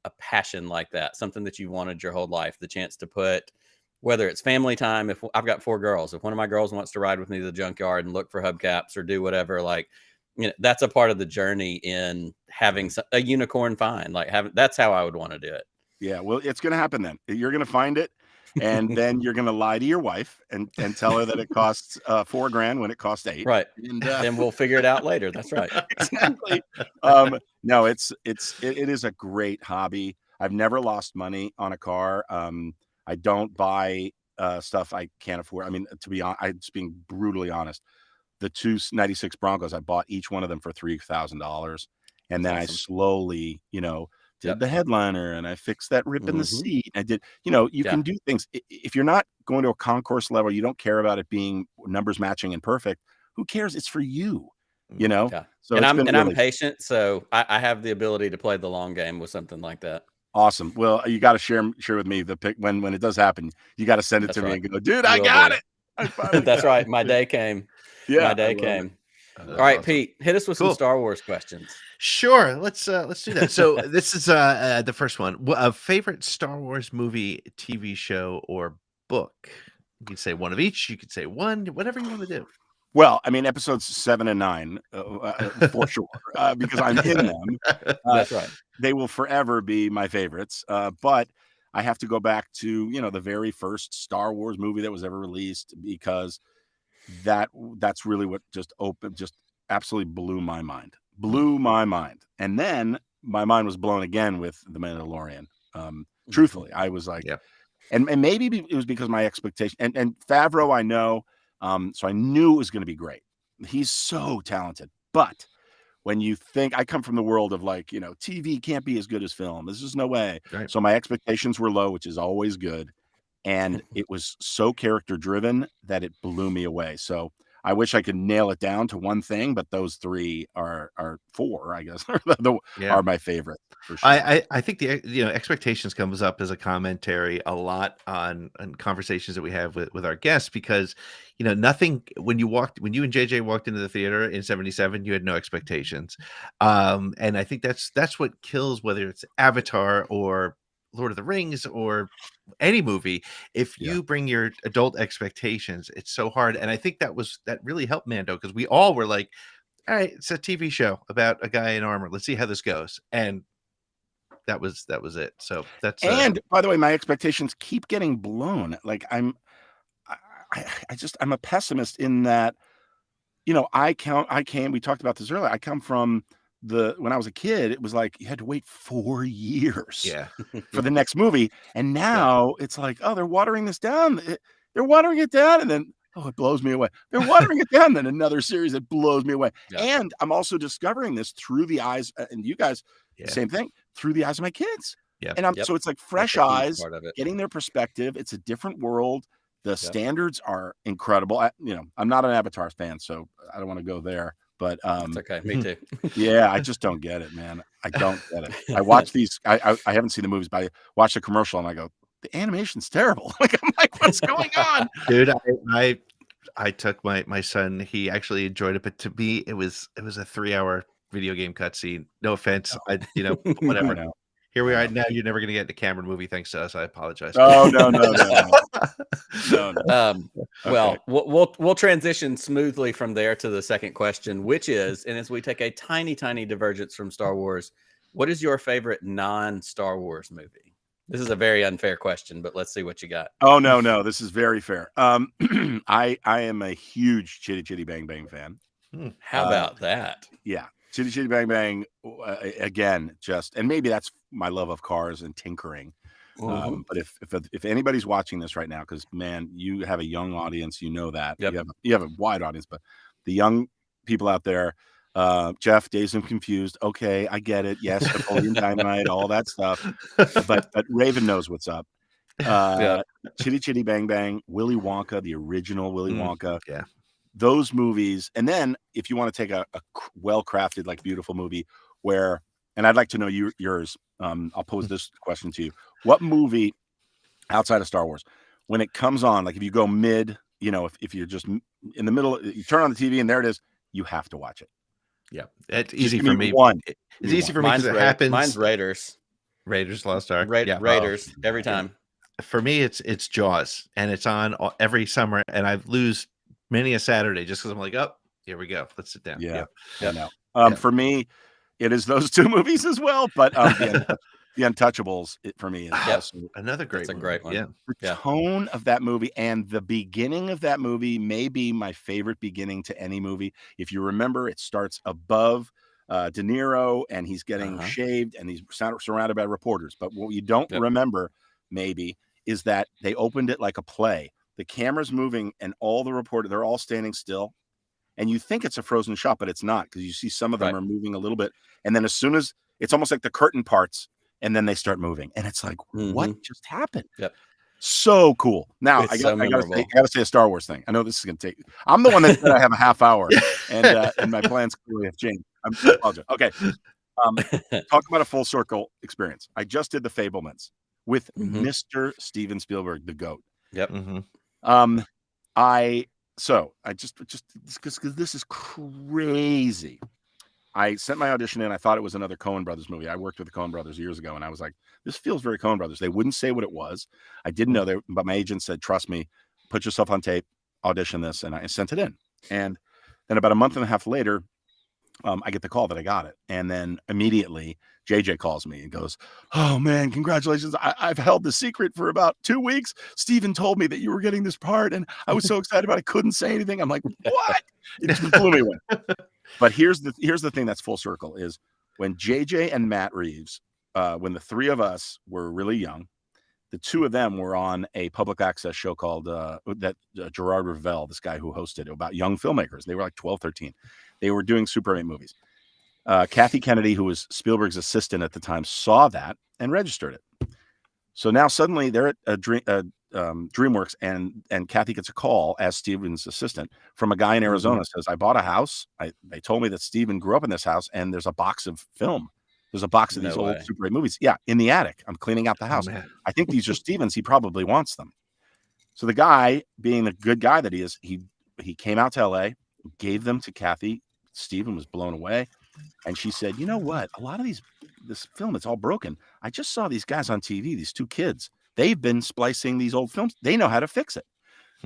a passion like that, something that you wanted your whole life, the chance to put, whether it's family time. If I've got 4 girls, if one of my girls wants to ride with me to the junkyard and look for hubcaps or do whatever, like, that's a part of the journey in having a unicorn find. Like, that's how I would want to do it. Yeah, well, it's going to happen then. You're going to find it, and then you're going to lie to your wife and tell her that it costs $4,000 when it costs $8,000. Right, and we'll figure it out later. That's right. Exactly. No, it is a great hobby. I've never lost money on a car. I don't buy stuff I can't afford. I mean, to be honest, I'm just being brutally honest. The 2 96 Broncos, I bought each one of them for $3,000, and then I slowly, did the headliner, and I fixed that rip in the seat. I did, you can do things. If you're not going to a concourse level, you don't care about it being numbers matching and perfect. Who cares? It's for you, Yeah. So I'm patient, so I have the ability to play the long game with something like that. Awesome. Well, you got to share with me the pic when it does happen. You got to send it to me and go, dude, I got it. That's right. My day came. Yeah, my day came. All right, awesome. Pete, hit us with some Star Wars questions. Sure, let's do that. So this is the first one. A favorite Star Wars movie, TV show, or book? You can say one of each. You could say one, whatever you want to do. Well, I mean, episodes 7 and 9 for sure, because I'm in them. That's right. They will forever be my favorites. But I have to go back to the very first Star Wars movie that was ever released, because that's really what just absolutely blew my mind. And then my mind was blown again with The Mandalorian. Truthfully, I was like, and maybe it was because my expectation and Favreau, I know. So I knew it was going to be great. He's so talented. But when you think, I come from the world of like, TV can't be as good as film. There's just no way. Right. So my expectations were low, which is always good. And it was so character driven that it blew me away. So I wish I could nail it down to one thing, but those 3 are 4, I guess, are my favorite. For sure. I think the expectations comes up as a commentary a lot on conversations that we have with our guests, because nothing, when you and JJ walked into the theater in 77, you had no expectations, and I think that's what kills, whether it's Avatar or Lord of the Rings or any movie. If you bring your adult expectations, it's so hard. And I think that really helped Mando, because we all were like, all right, it's a TV show about a guy in armor, let's see how this goes. And that was it. So that's and by the way, my expectations keep getting blown. Like I'm a pessimist in that, we talked about this earlier. I come from when I was a kid, it was like you had to wait 4 years for the next movie. And now it's like, oh, they're watering this down. They're watering it down. And then, it blows me away. They're watering it down. Then another series that blows me away. Yeah. And I'm also discovering this through the eyes, and you guys, same thing, through the eyes of my kids. Yeah. And so it's like fresh eyes, getting their perspective. It's a different world. The standards are incredible. I'm not an Avatar fan, so I don't want to go there. But it's okay. Me too. Yeah, I just don't get it, man. I don't get it. I watch these. I haven't seen the movies, but I watch the commercial and I go, the animation's terrible. I'm like, what's going on, dude? I took my son. He actually enjoyed it, but to me, it was a 3-hour video game cutscene. No offense, whatever. Now. Here we are now. You're never going to get the Cameron movie thanks to us. I apologize. Oh no. Well, we'll transition smoothly from there to the second question, which is, and as we take a tiny divergence from Star Wars, What is your favorite non-Star Wars movie? This is a very unfair question, but let's see what you got. Oh no, this is very fair. I am a huge Chitty Chitty Bang Bang fan. How about that? Yeah, Chitty Chitty Bang Bang again. And maybe that's my love of cars and tinkering. But if anybody's watching this right now, because man, you have a young audience, you know that. Yep. You have a wide audience, but the young people out there, Jeff, Dazed and Confused. Okay, I get it. Yes, Napoleon Dynamite, all that stuff. But Raven knows what's up. Chitty Chitty Bang Bang, Willy Wonka, the original Willy Wonka. Yeah. Those movies. And then if you want to take a well-crafted, like beautiful movie where, and I'd like to know yours. I'll pose this question to you. What movie outside of Star Wars, when it comes on, like if you go mid, if you're just in the middle, you turn on the TV and there it is, you have to watch it. Yeah, it's easy for me. It's easy for me because it happens. Mine's Raiders. Raiders Lost Ark. Raiders every time. For me, it's Jaws, and it's on every summer, and I lose many a Saturday just because I'm like, oh, here we go. Let's sit down. Yeah. For me, it is those two movies as well, but The Untouchables, for me, is also another great That's a great one. Yeah. The tone of that movie and the beginning of that movie may be my favorite beginning to any movie. If you remember, it starts above De Niro and he's getting shaved and he's surrounded by reporters. But what you don't remember, maybe, is that they opened it like a play. The camera's moving and all the reporters, they're all standing still. And you think it's a frozen shot, but it's not, because you see some of them are moving a little bit. And then as soon as it's almost like the curtain parts, and then they start moving. And it's like, what just happened? Yep. So cool. Now I gotta say a Star Wars thing. I know this is gonna take. I'm the one that said I have a half hour, and my plans clearly have changed. I'm apologize. Okay. Talk about a full circle experience. I just did the Fabelmans with Mr. Steven Spielberg, the GOAT. Yep. I just because this is crazy. I sent my audition in. I thought it was another Coen Brothers movie. I worked with the Coen Brothers years ago, and I was like, this feels very Coen Brothers. They wouldn't say what it was. I didn't know but my agent said, trust me, put yourself on tape, audition this, and I sent it in. And then about a month and a half later, I get the call that I got it. And then immediately, JJ calls me and goes, oh, man, congratulations. I've held the secret for about 2 weeks. Steven told me that you were getting this part, and I was so excited about it. I couldn't say anything. I'm like, what? It just blew me away. But here's the thing that's full circle is when JJ and Matt Reeves, when the three of us were really young, the two of them were on a public access show called Gerard Revell, this guy who hosted it, about young filmmakers. They were like 12, 13. They were doing Super 8 movies. Kathy Kennedy, who was Spielberg's assistant at the time, saw that and registered it. So now suddenly they're at DreamWorks, and Kathy gets a call as Steven's assistant from a guy in Arizona. Says, I bought a house. They told me that Steven grew up in this house, and there's a box of film. There's a box of these old Super 8 movies. Yeah, in the attic. I'm cleaning out the house. I think these are Steven's. He probably wants them. So the guy, being the good guy that he is, he came out to LA, gave them to Kathy. Steven was blown away. And she said, you know what? A lot of this film, it's all broken. I just saw these guys on TV, these two kids. They've been splicing these old films. They know how to fix it.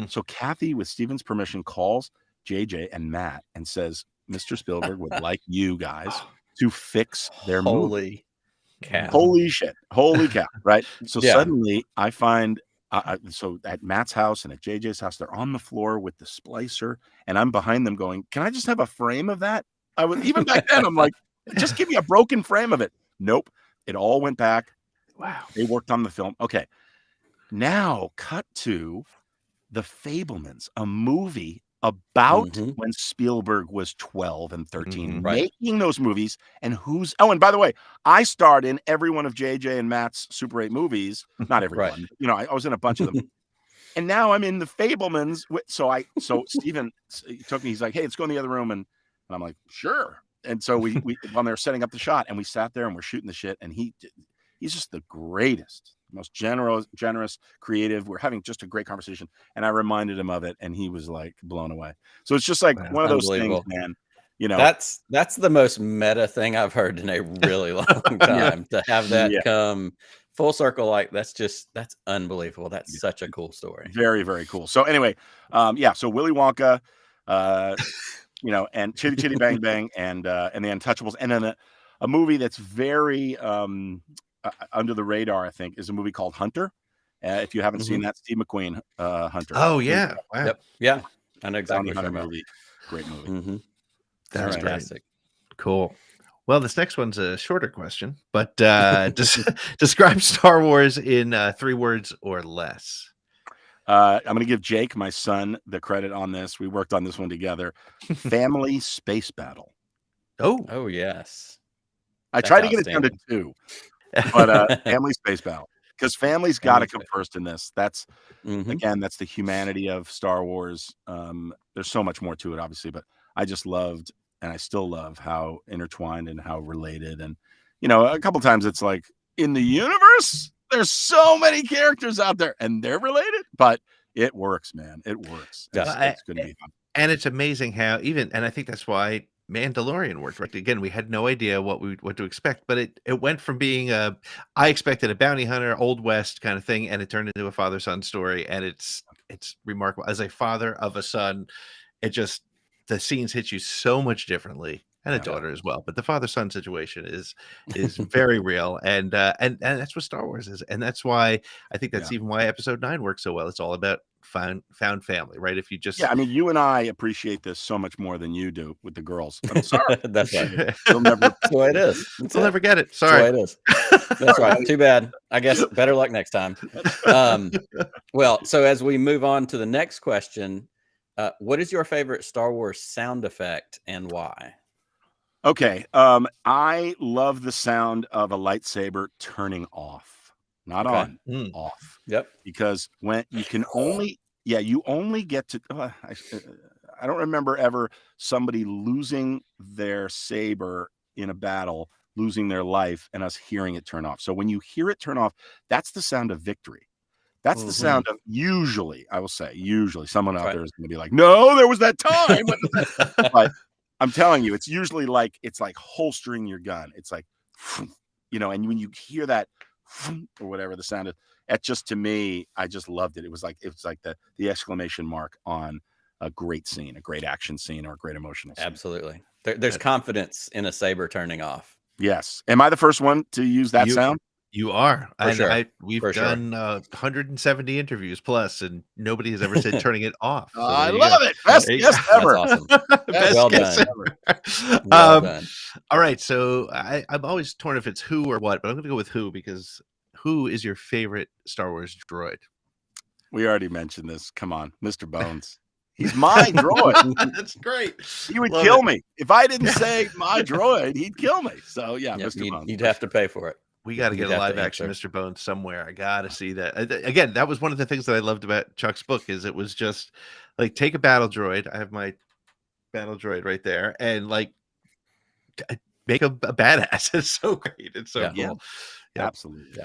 So Kathy, with Steven's permission, calls JJ and Matt and says, Mr. Spielberg would like you guys to fix their movie. Holy shit. Holy cow. Right. So suddenly I find, so at Matt's house and at JJ's house, they're on the floor with the splicer, and I'm behind them going, can I just have a frame of that? I was, even back then, I'm like, just give me a broken frame of it. Nope. It all went back. Wow. They worked on the film. Okay. Now cut to The Fabelmans, a movie about when Spielberg was 12 and 13, making those movies. And and by the way, I starred in every one of JJ and Matt's Super 8 movies. Not every one. You know, I was in a bunch of them. And now I'm in The Fabelmans. So Steven took me, he's like, hey, let's go in the other room. And I'm like, sure. And so we when they were setting up the shot, and we sat there and we're shooting the shit, and he's just the greatest, most generous, creative. We're having just a great conversation, and I reminded him of it, and he was like blown away. So it's just like one of those things, man. You know, that's the most meta thing I've heard in a really long time. To have that come full circle, like that's unbelievable. That's such a cool story. Very, very cool. So anyway, so Willy Wonka, you know, and Chitty Chitty Bang Bang, and The Untouchables, and then A movie that's very under the radar, I think, is a movie called Hunter. If you haven't seen that, Steve McQueen, Hunter. Oh yeah, wow. Yep. Yeah, I know exactly Bounty what Hunter you're talking movie. Great movie. Mm-hmm. That's fantastic. Cool. Well, this next one's a shorter question, but describe Star Wars in 3 words or less. I'm going to give Jake, my son, the credit on this. We worked on this one together. Family space battle. Oh yes. I tried to get it down to 2, but family space battle, because family's got to come first in this. That's again, that's the humanity of Star Wars. There's so much more to it, obviously, but I just loved, and I still love, how intertwined and how related. And a couple times it's like, in the universe, there's so many characters out there, and they're related, but it works, man. It works. It's going to be fun. And it's amazing how and I think that's why Mandalorian worked, right? Again, we had no idea what to expect, but it went from being I expected a bounty hunter, Old West kind of thing, and it turned into a father-son story, and it's remarkable. As a father of a son, the scenes hit you so much differently, and a daughter as well. But the father-son situation is very real, and that's what Star Wars is, and that's why I think that's even why Episode 9 works so well. It's all about found family, right? If you just I mean, you and I appreciate this so much more than you do with the girls. I'm sorry. That's right. You'll never. That's the way it is. We'll never get it. Sorry. That's the way it is. That's right. Too bad. I guess better luck next time. Well, so as we move on to the next question, what is your favorite Star Wars sound effect and why? Okay. I love the sound of a lightsaber turning off, not on, off. Yep. Because when you can only, you only get to, I don't remember ever somebody losing their saber in a battle, losing their life, and us hearing it turn off. So when you hear it turn off, that's the sound of victory. That's the sound of, usually someone out there is going to be like, no, there was that time. But I'm telling you, it's usually like, holstering your gun. It's like, and when you hear that, or whatever the sound is, it just, to me, I just loved it. It was like the exclamation mark on a great scene, a great action scene, or a great emotional scene. Absolutely. There's confidence in a saber turning off. Yes. Am I the first one to use that sound? You are. We've For done 170 interviews plus, and nobody has ever said turning it off. So I love it. Best guest ever. That's awesome. Best well guess done. ever. Well done. All right. So I'm always torn if it's who or what, but I'm going to go with who, because who is your favorite Star Wars droid? We already mentioned this. Come on, Mr. Bones. He's my droid. That's great. He would kill me. If I didn't say my droid, he'd kill me. So Mr. Bones. You'd have to pay for it. We got to get a live action Mr. Bones somewhere. I got to see that. Again, that was one of the things that I loved about Chuck's book, is it was just like, take a battle droid. I have my battle droid right there, and like make a badass. It's so great. It's so cool. Yeah. Absolutely.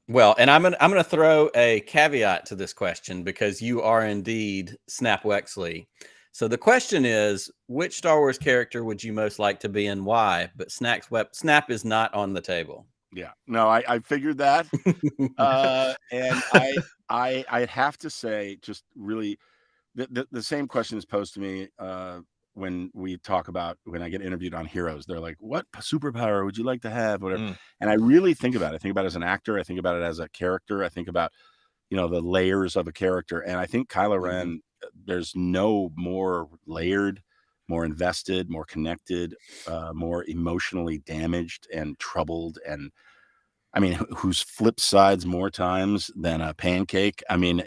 Well, and I'm gonna throw a caveat to this question, because you are indeed Snap Wexley. So the question is, which Star Wars character would you most like to be and why? But Snap is not on the table. Yeah, no, I figured that, and I have to say, just really, the same question is posed to me when I get interviewed on Heroes. They're like, "What superpower would you like to have?" Whatever, and I really think about it. I think about it as an actor. I think about it as a character. I think about the layers of a character, and I think Kylo Ren. There's no more layered, more invested, more connected, more emotionally damaged and troubled, and I mean, who's flipped sides more times than a pancake. I mean,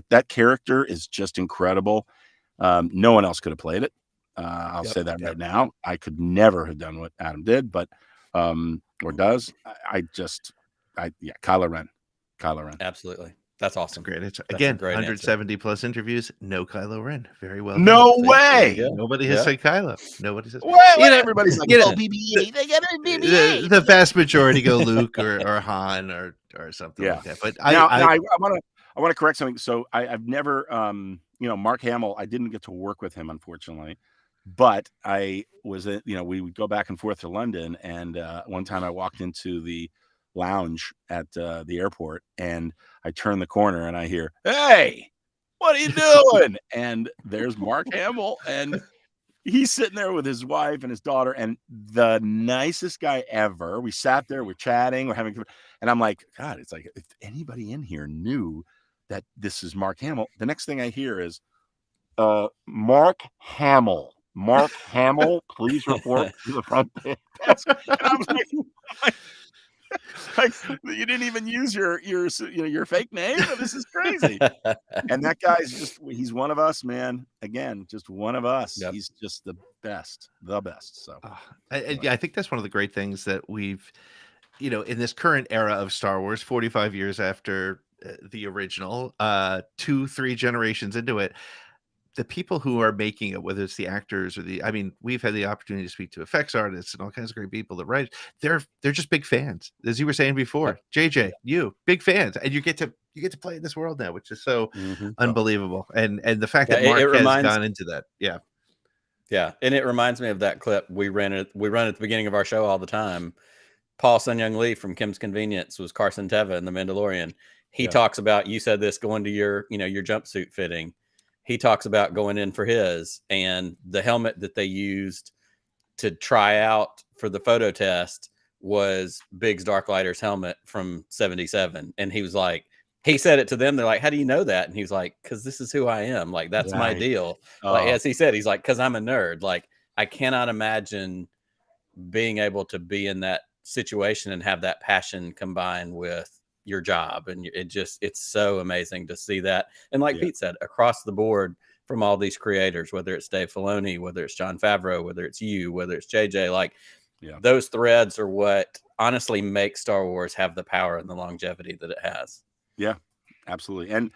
that character is just incredible. No one else could have played it. I'll say that right now. I could never have done what Adam did, but or does. Kylo Ren. Absolutely. That's awesome. Great. It's again 170 plus interviews. No Kylo Ren. Very well. No way. Nobody has said Kylo. Nobody says. Everybody's like, BB-8. They got a BB-8. The vast majority go Luke or Han or something like that. But I want to correct something. So I've never, Mark Hamill. I didn't get to work with him, unfortunately, but I was, we would go back and forth to London, and one time I walked into the lounge at the airport, and I turn the corner and I hear, "Hey, what are you doing?" And there's Mark Hamill, and he's sitting there with his wife and his daughter, and the nicest guy ever. We sat there, we're chatting, we're having, and I'm like, God, it's like if anybody in here knew that this is Mark Hamill. The next thing I hear is, Mark Hamill, please report to the front desk. And I was like, you didn't even use your fake name. This is crazy. And that guy's he's one of us, man. Again, just one of us. Yep. He's just the best. So I think that's one of the great things that we've, in this current era of Star Wars, 45 years after the original, 2-3 generations into it, the people who are making it, whether it's the actors or we've had the opportunity to speak to effects artists and all kinds of great people that write. They're just big fans, as you were saying before. JJ, you big fans, and you get to play in this world now, which is so unbelievable. And the fact that Mark has gone into that, yeah, and it reminds me of that clip we run at the beginning of our show all the time. Paul Sun-Young Lee from Kim's Convenience was Carson Teva in The Mandalorian. He talks about, you said this, going to your jumpsuit fitting. He talks about going in for his, and the helmet that they used to try out for the photo test was Biggs Darklighter's helmet from 77. And he was like, he said it to them. They're like, how do you know that? And he's like, because this is who I am. Like, that's my deal. Like, as he said, he's like, because I'm a nerd. Like, I cannot imagine being able to be in that situation and have that passion combined with your job. And it's so amazing to see that. And like Pete said, across the board from all these creators, whether it's Dave Filoni, whether it's Jon Favreau, whether it's you, whether it's JJ, like those threads are what honestly makes Star Wars have the power and the longevity that it has. Yeah, absolutely. And,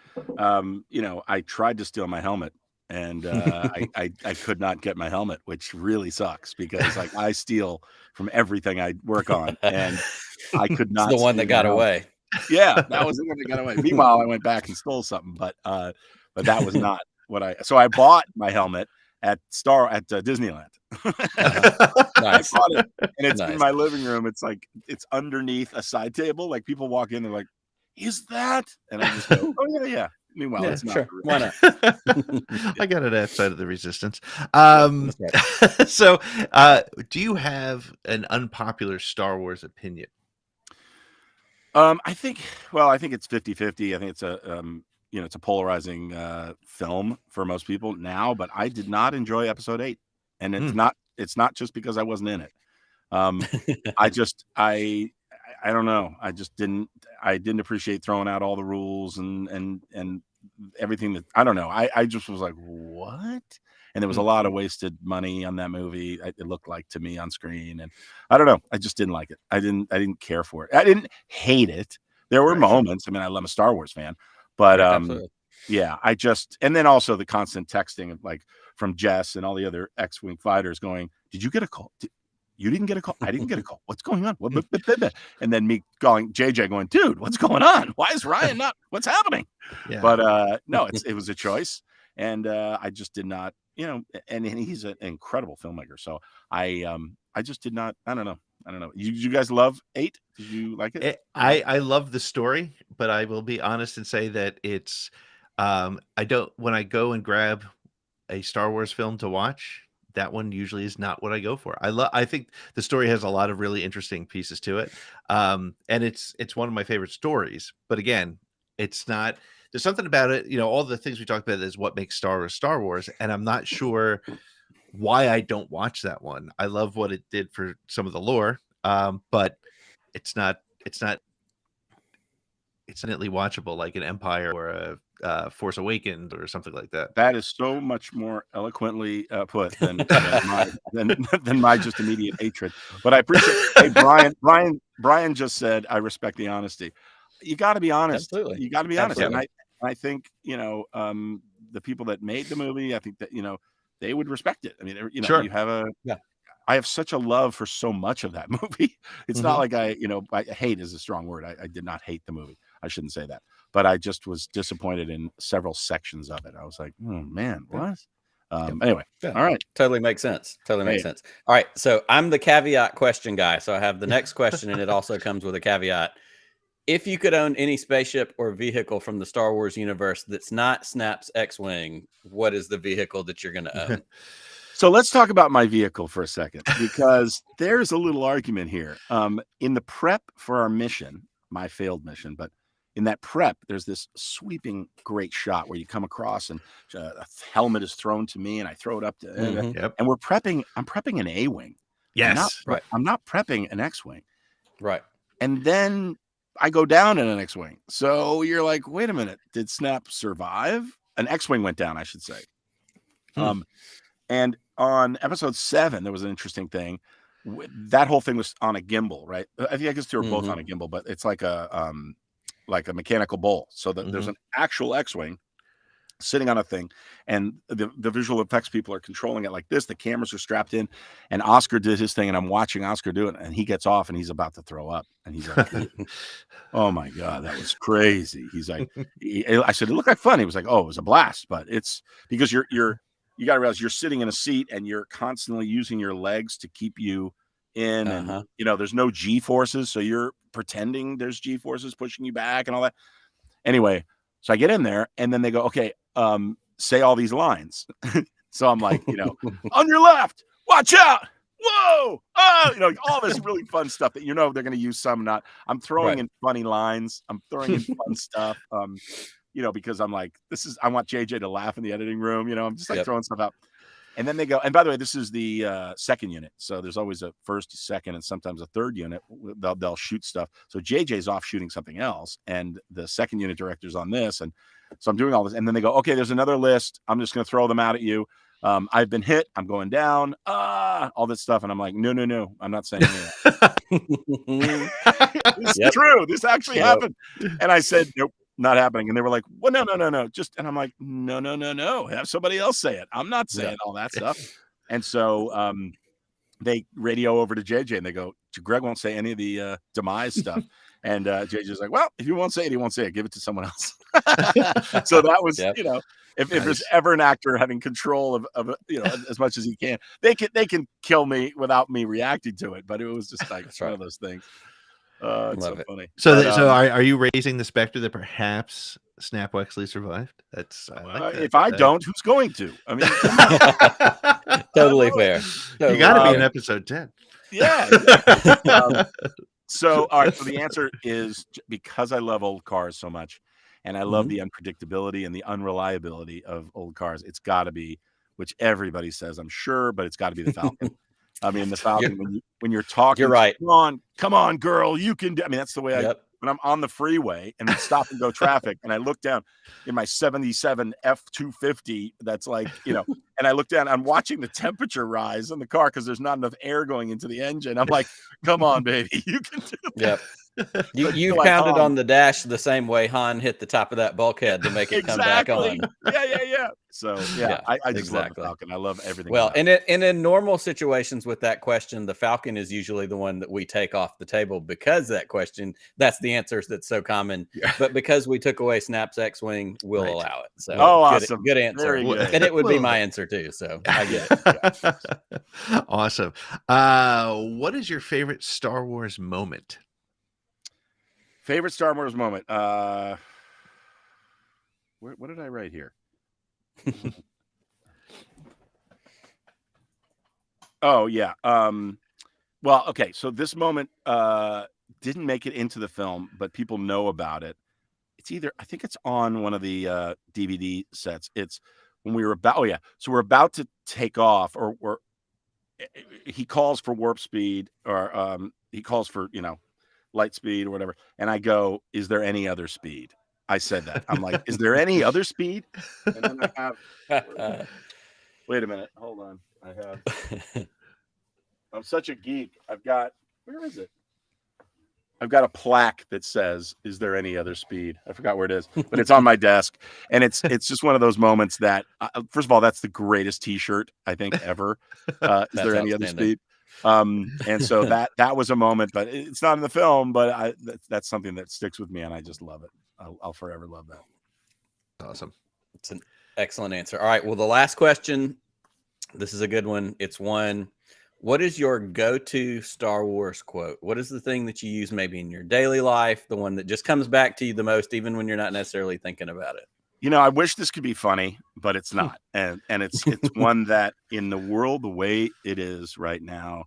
I tried to steal my helmet, and I could not get my helmet, which really sucks because like I steal from everything I work on, and I could not. It's the one that got away. Yeah, that was the one that got away. Meanwhile, I went back and stole something, but that was not what I. So I bought my helmet at Disneyland. Nice. I bought it, and it's in my living room. It's like it's underneath a side table. Like people walk in, they're like, "Is that?" And I just go, "Oh yeah." Meanwhile, it's not. Sure. Why not? I got it outside of the Resistance. So, do you have an unpopular Star Wars opinion? I think it's 50-50. I think it's it's a polarizing film for most people now, but I did not enjoy episode 8. And it's not just because I wasn't in it. I don't know. I didn't appreciate throwing out all the rules and everything that, I don't know. I just was like, what? And there was a lot of wasted money on that movie. It looked like to me on screen, and I don't know. I just didn't like it. I didn't care for it. I didn't hate it. There were moments. I mean, I'm a Star Wars fan, but yeah, and then also the constant texting of like from Jess and all the other X-Wing fighters going, "Did you get a call? You didn't get a call. I didn't get a call. What's going on?" And then me calling JJ going, "Dude, what's going on? Why is Ryan not? What's happening?" Yeah. But no, it was a choice, and I just did not. And he's an incredible filmmaker. So I just did not. I don't know. You guys love 8? Did you like it? I love the story, but I will be honest and say that it's I don't, when I go and grab a Star Wars film to watch, that one usually is not what I go for. I think the story has a lot of really interesting pieces to it. And it's one of my favorite stories, but again, it's not. There's something about it, all the things we talked about is what makes Star Wars, and I'm not sure why I don't watch that one. I love what it did for some of the lore, but it's not instantly watchable like an Empire or a Force Awakens or something like that. That is so much more eloquently put than my just immediate hatred. But I appreciate. Hey, Brian just said, "I respect the honesty." You got to be honest. Absolutely. You got to be honest. Absolutely. And I think the people that made the movie, I think that they would respect it. I mean, sure. You have I have such a love for so much of that movie. It's not like I hate is a strong word. I did not hate the movie. I shouldn't say that, but I just was disappointed in several sections of it. I was like, oh man, what? Anyway, all right. Totally makes sense. All right. So I'm the caveat question guy. So I have the next question, and it also comes with a caveat. If you could own any spaceship or vehicle from the Star Wars universe that's not Snap's X-Wing, what is the vehicle that you're going to own? So let's talk about my vehicle for a second, because there's a little argument here. In the prep for our mission, my failed mission, but in that prep, there's this sweeping great shot where you come across and a helmet is thrown to me and I throw it up to Yep. and I'm prepping an A-wing. Yes. I'm not prepping an X-wing. Right. And then I go down in an X-wing. So you're like, wait a minute, did Snap survive? An X-wing went down, I should say. And on episode 7, there was an interesting thing. That whole thing was on a gimbal, right? I guess they were both on a gimbal, but it's like a mechanical bowl. So that there's an actual X-wing sitting on a thing, and the visual effects people are controlling it like this. The cameras are strapped in, and Oscar did his thing, and I'm watching Oscar do it, and he gets off, and he's about to throw up, and he's like, "Oh my god, that was crazy." He's like, I said, "It looked like fun." He was like, "Oh, it was a blast," but it's because you got to realize you're sitting in a seat and you're constantly using your legs to keep you in, and there's no G forces, so you're pretending there's G forces pushing you back and all that. Anyway, so I get in there, and then they go, "Okay, say all these lines." So I'm like, on your left, watch out, whoa, oh, all this really fun stuff that they're going to use some, not. I'm throwing in funny lines. I'm throwing in fun stuff. Because I'm like, I want JJ to laugh in the editing room. I'm just like throwing stuff out. And then they go, and by the way, this is the second unit. So there's always a first, second, and sometimes a third unit. They'll shoot stuff. So JJ's off shooting something else, and the second unit director's on this. And so I'm doing all this. And then they go, okay, there's another list. I'm just going to throw them out at you. I've been hit. I'm going down. All this stuff. And I'm like, no, I'm not saying that. This is true. This actually happened. And I said, nope. Not happening. And they were like, well, no. And I'm like, no. Have somebody else say it. I'm not saying all that stuff. And so they radio over to JJ and they go, Greg won't say any of the demise stuff. And JJ's like, well, if you won't say it, he won't say it. Give it to someone else. So that was, if there's ever an actor having control of as much as he can, they can kill me without me reacting to it. But it was just like one of those things. It's so funny. So are you raising the specter that perhaps Snap Wexley survived? That's if I don't, who's going to? I mean, totally fair. You got to be in episode 10. Yeah. So all right. So the answer is because I love old cars so much, and I love the unpredictability and the unreliability of old cars. It's got to be, which everybody says, I'm sure, but it's got to be the Falcon. I mean, the Falcon, when you're talking, you're right. Come on, girl, you can do. I mean, that's the way when I'm on the freeway and it's stop and go traffic, and I look down in my 77 F-250, that's like, and I look down, I'm watching the temperature rise in the car because there's not enough air going into the engine. I'm like, come on, baby, you can do that. Yep. You pounded on the dash the same way Han hit the top of that bulkhead to make it come back on. Yeah. So I just love the Falcon. I love everything. Well, and in normal situations with that question, the Falcon is usually the one that we take off the table because that question, that's the answers that's so common. Yeah. But because we took away Snap's X-Wing, we'll allow it. So awesome. Good answer. And it would be my answer too. So I get it. Yeah. Awesome. What is your favorite Star Wars moment? Favorite Star Wars moment. What did I write here? Oh yeah. Well, okay. So this moment didn't make it into the film, but people know about it. It's I think it's on one of the DVD sets. It's when we were about. Oh yeah. So we're about to take off, or he calls for warp speed, or he calls for light speed or whatever. And I go, is there any other speed? I said that. I'm like, is there any other speed? And then I have, wait a minute. Hold on. I'm such a geek. Where is it? I've got a plaque that says, is there any other speed? I forgot where it is, but it's on my desk. And it's just one of those moments that, first of all, that's the greatest t-shirt I think ever. Is there any other speed? And so that was a moment, but it's not in the film, but that's something that sticks with me, and I just love it. I'll forever love that. Awesome. It's an excellent answer. All right. Well, the last question, this is a good one. It's one, what is your go-to Star Wars quote? What is the thing that you use maybe in your daily life? The one that just comes back to you the most, even when you're not necessarily thinking about it? I wish this could be funny, but it's not. And it's one that in the world the way it is right now,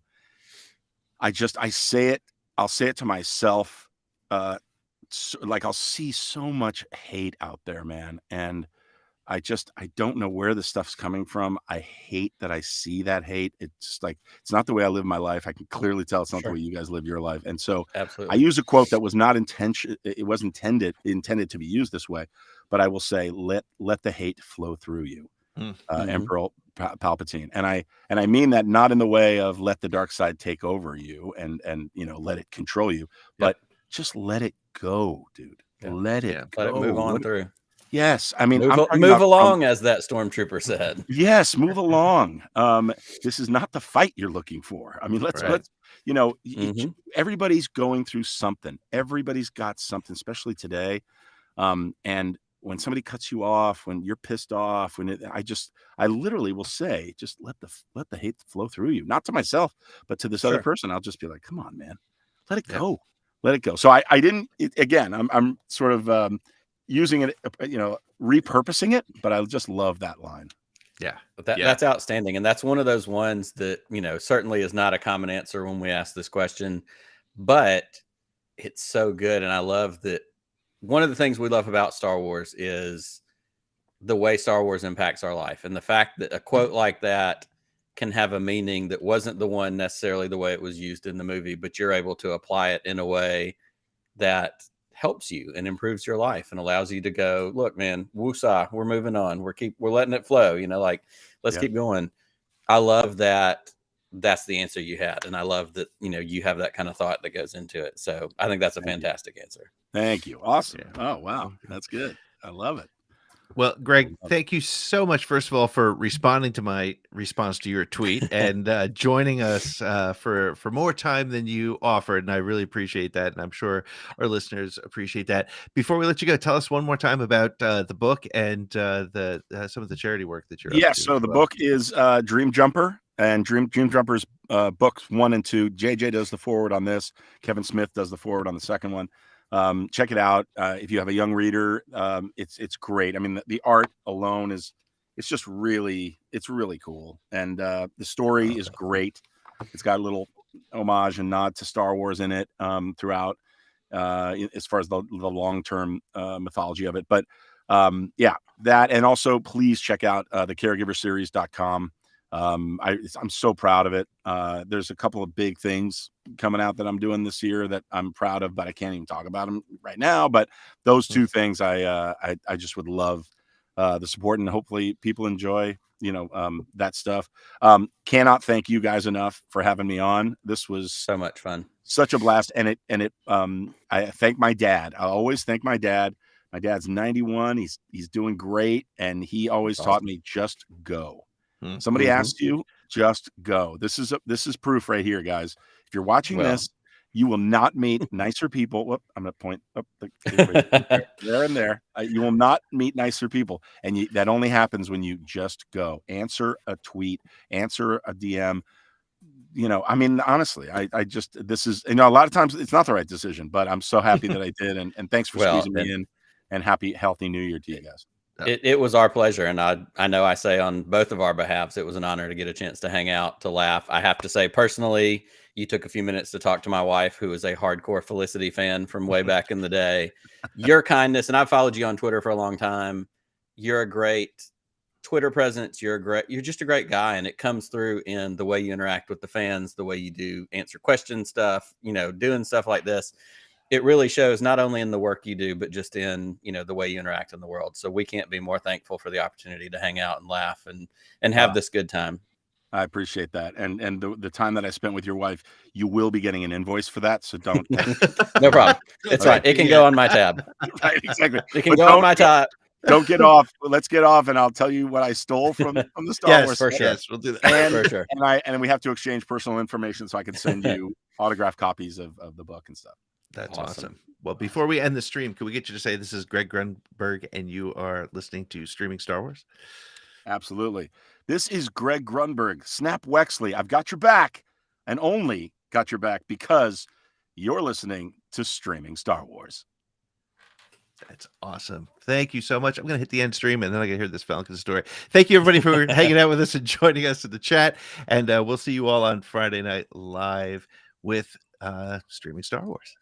I'll say it to myself. I'll see so much hate out there, man. And I don't know where this stuff's coming from. I hate that I see that hate. It's just like, it's not the way I live my life. I can clearly tell it's not the way you guys live your life. And so Absolutely. I use a quote that was not it was intended to be used this way, but I will say, let the hate flow through you. Emperor Palpatine. And I mean that not in the way of let the dark side take over you and let it control you, but just let it go, dude. Let it go. Let it move on through. Yes, I mean, move along, as that stormtrooper said. Yes, move along. This is not the fight you're looking for. I mean, let's everybody's going through something. Everybody's got something, especially today. And when somebody cuts you off, when you're pissed off, I literally will say, just let the hate flow through you. Not to myself, but to this other person. I'll just be like, come on, man, let it go. Let it go. So I didn't. Again, I'm sort of using it, repurposing it, but I just love that line. Yeah, that's outstanding, and that's one of those ones that certainly is not a common answer when we ask this question, but it's so good, and I love that. One of the things we love about Star Wars is the way Star Wars impacts our life, and the fact that a quote like that can have a meaning that wasn't the one necessarily the way it was used in the movie, but you're able to apply it in a way that helps you and improves your life and allows you to go, look, man, woosah, we're moving on. We're letting it flow, let's keep going. I love that. That's the answer you had. And I love that, you have that kind of thought that goes into it. So I think that's a fantastic answer. Thank you. Awesome. Yeah. Oh, wow. That's good. I love it. Well, Greg, thank you so much, first of all, for responding to my response to your tweet and joining us for more time than you offered. And I really appreciate that. And I'm sure our listeners appreciate that. Before we let you go, tell us one more time about the book and some of the charity work that you're up to. So the book is Dream Jumper, and Dream Jumper's books 1 and 2. JJ does the forward on this. Kevin Smith does the forward on the second one. Check it out. If you have a young reader, it's great. I mean, the art alone it's really cool. And the story is great. It's got a little homage and nod to Star Wars in it throughout, as far as the long-term mythology of it. But that, and also please check out thecaregiverseries.com. I'm so proud of it. There's a couple of big things coming out that I'm doing this year that I'm proud of, but I can't even talk about them right now. But those two things, I just would love the support, and hopefully people enjoy, that stuff. Cannot thank you guys enough for having me on. This was so much fun, such a blast. And I thank my dad. I always thank my dad. My dad's 91. He's doing great. And he always taught me, just go. Somebody asks you, just go. This is proof right here, guys. If you're watching this, you will not meet nicer people. Whoop, I'm going to point up there and there. You will not meet nicer people. And that only happens when you just go. Answer a tweet, answer a DM. I mean, honestly, this is, a lot of times it's not the right decision, but I'm so happy that I did. And thanks for squeezing me in, and healthy New Year to you guys. It was our pleasure, and I know I say on both of our behalves, it was an honor to get a chance to hang out, to laugh. I have to say, personally, you took a few minutes to talk to my wife, who is a hardcore Felicity fan from way back in the day. Your kindness, and I've followed you on Twitter for a long time. You're a great Twitter presence. You're just a great guy, and it comes through in the way you interact with the fans, the way you do answer question stuff, doing stuff like this. It really shows not only in the work you do, but just in, the way you interact in the world. So we can't be more thankful for the opportunity to hang out and laugh and have this good time. I appreciate that. And the time that I spent with your wife, you will be getting an invoice for that. So don't. No problem. It's right. It can go on my tab. Right, exactly. It can go on my tab. Don't get off. Let's get off, and I'll tell you what I stole from the Star Wars. For sure. Yes, we'll do that. And, for sure. And we have to exchange personal information so I can send you autographed copies of the book and stuff. That's awesome. Well, before we end the stream, can we get you to say this is Greg Grunberg and you are listening to Streaming Star Wars? Absolutely. This is Greg Grunberg. Snap Wexley. I've got your back, and only got your back because you're listening to Streaming Star Wars. That's awesome. Thank you so much. I'm going to hit the end stream and then I can hear this Falcon story. Thank you, everybody, for hanging out with us and joining us in the chat. And we'll see you all on Friday Night Live with streaming Star Wars.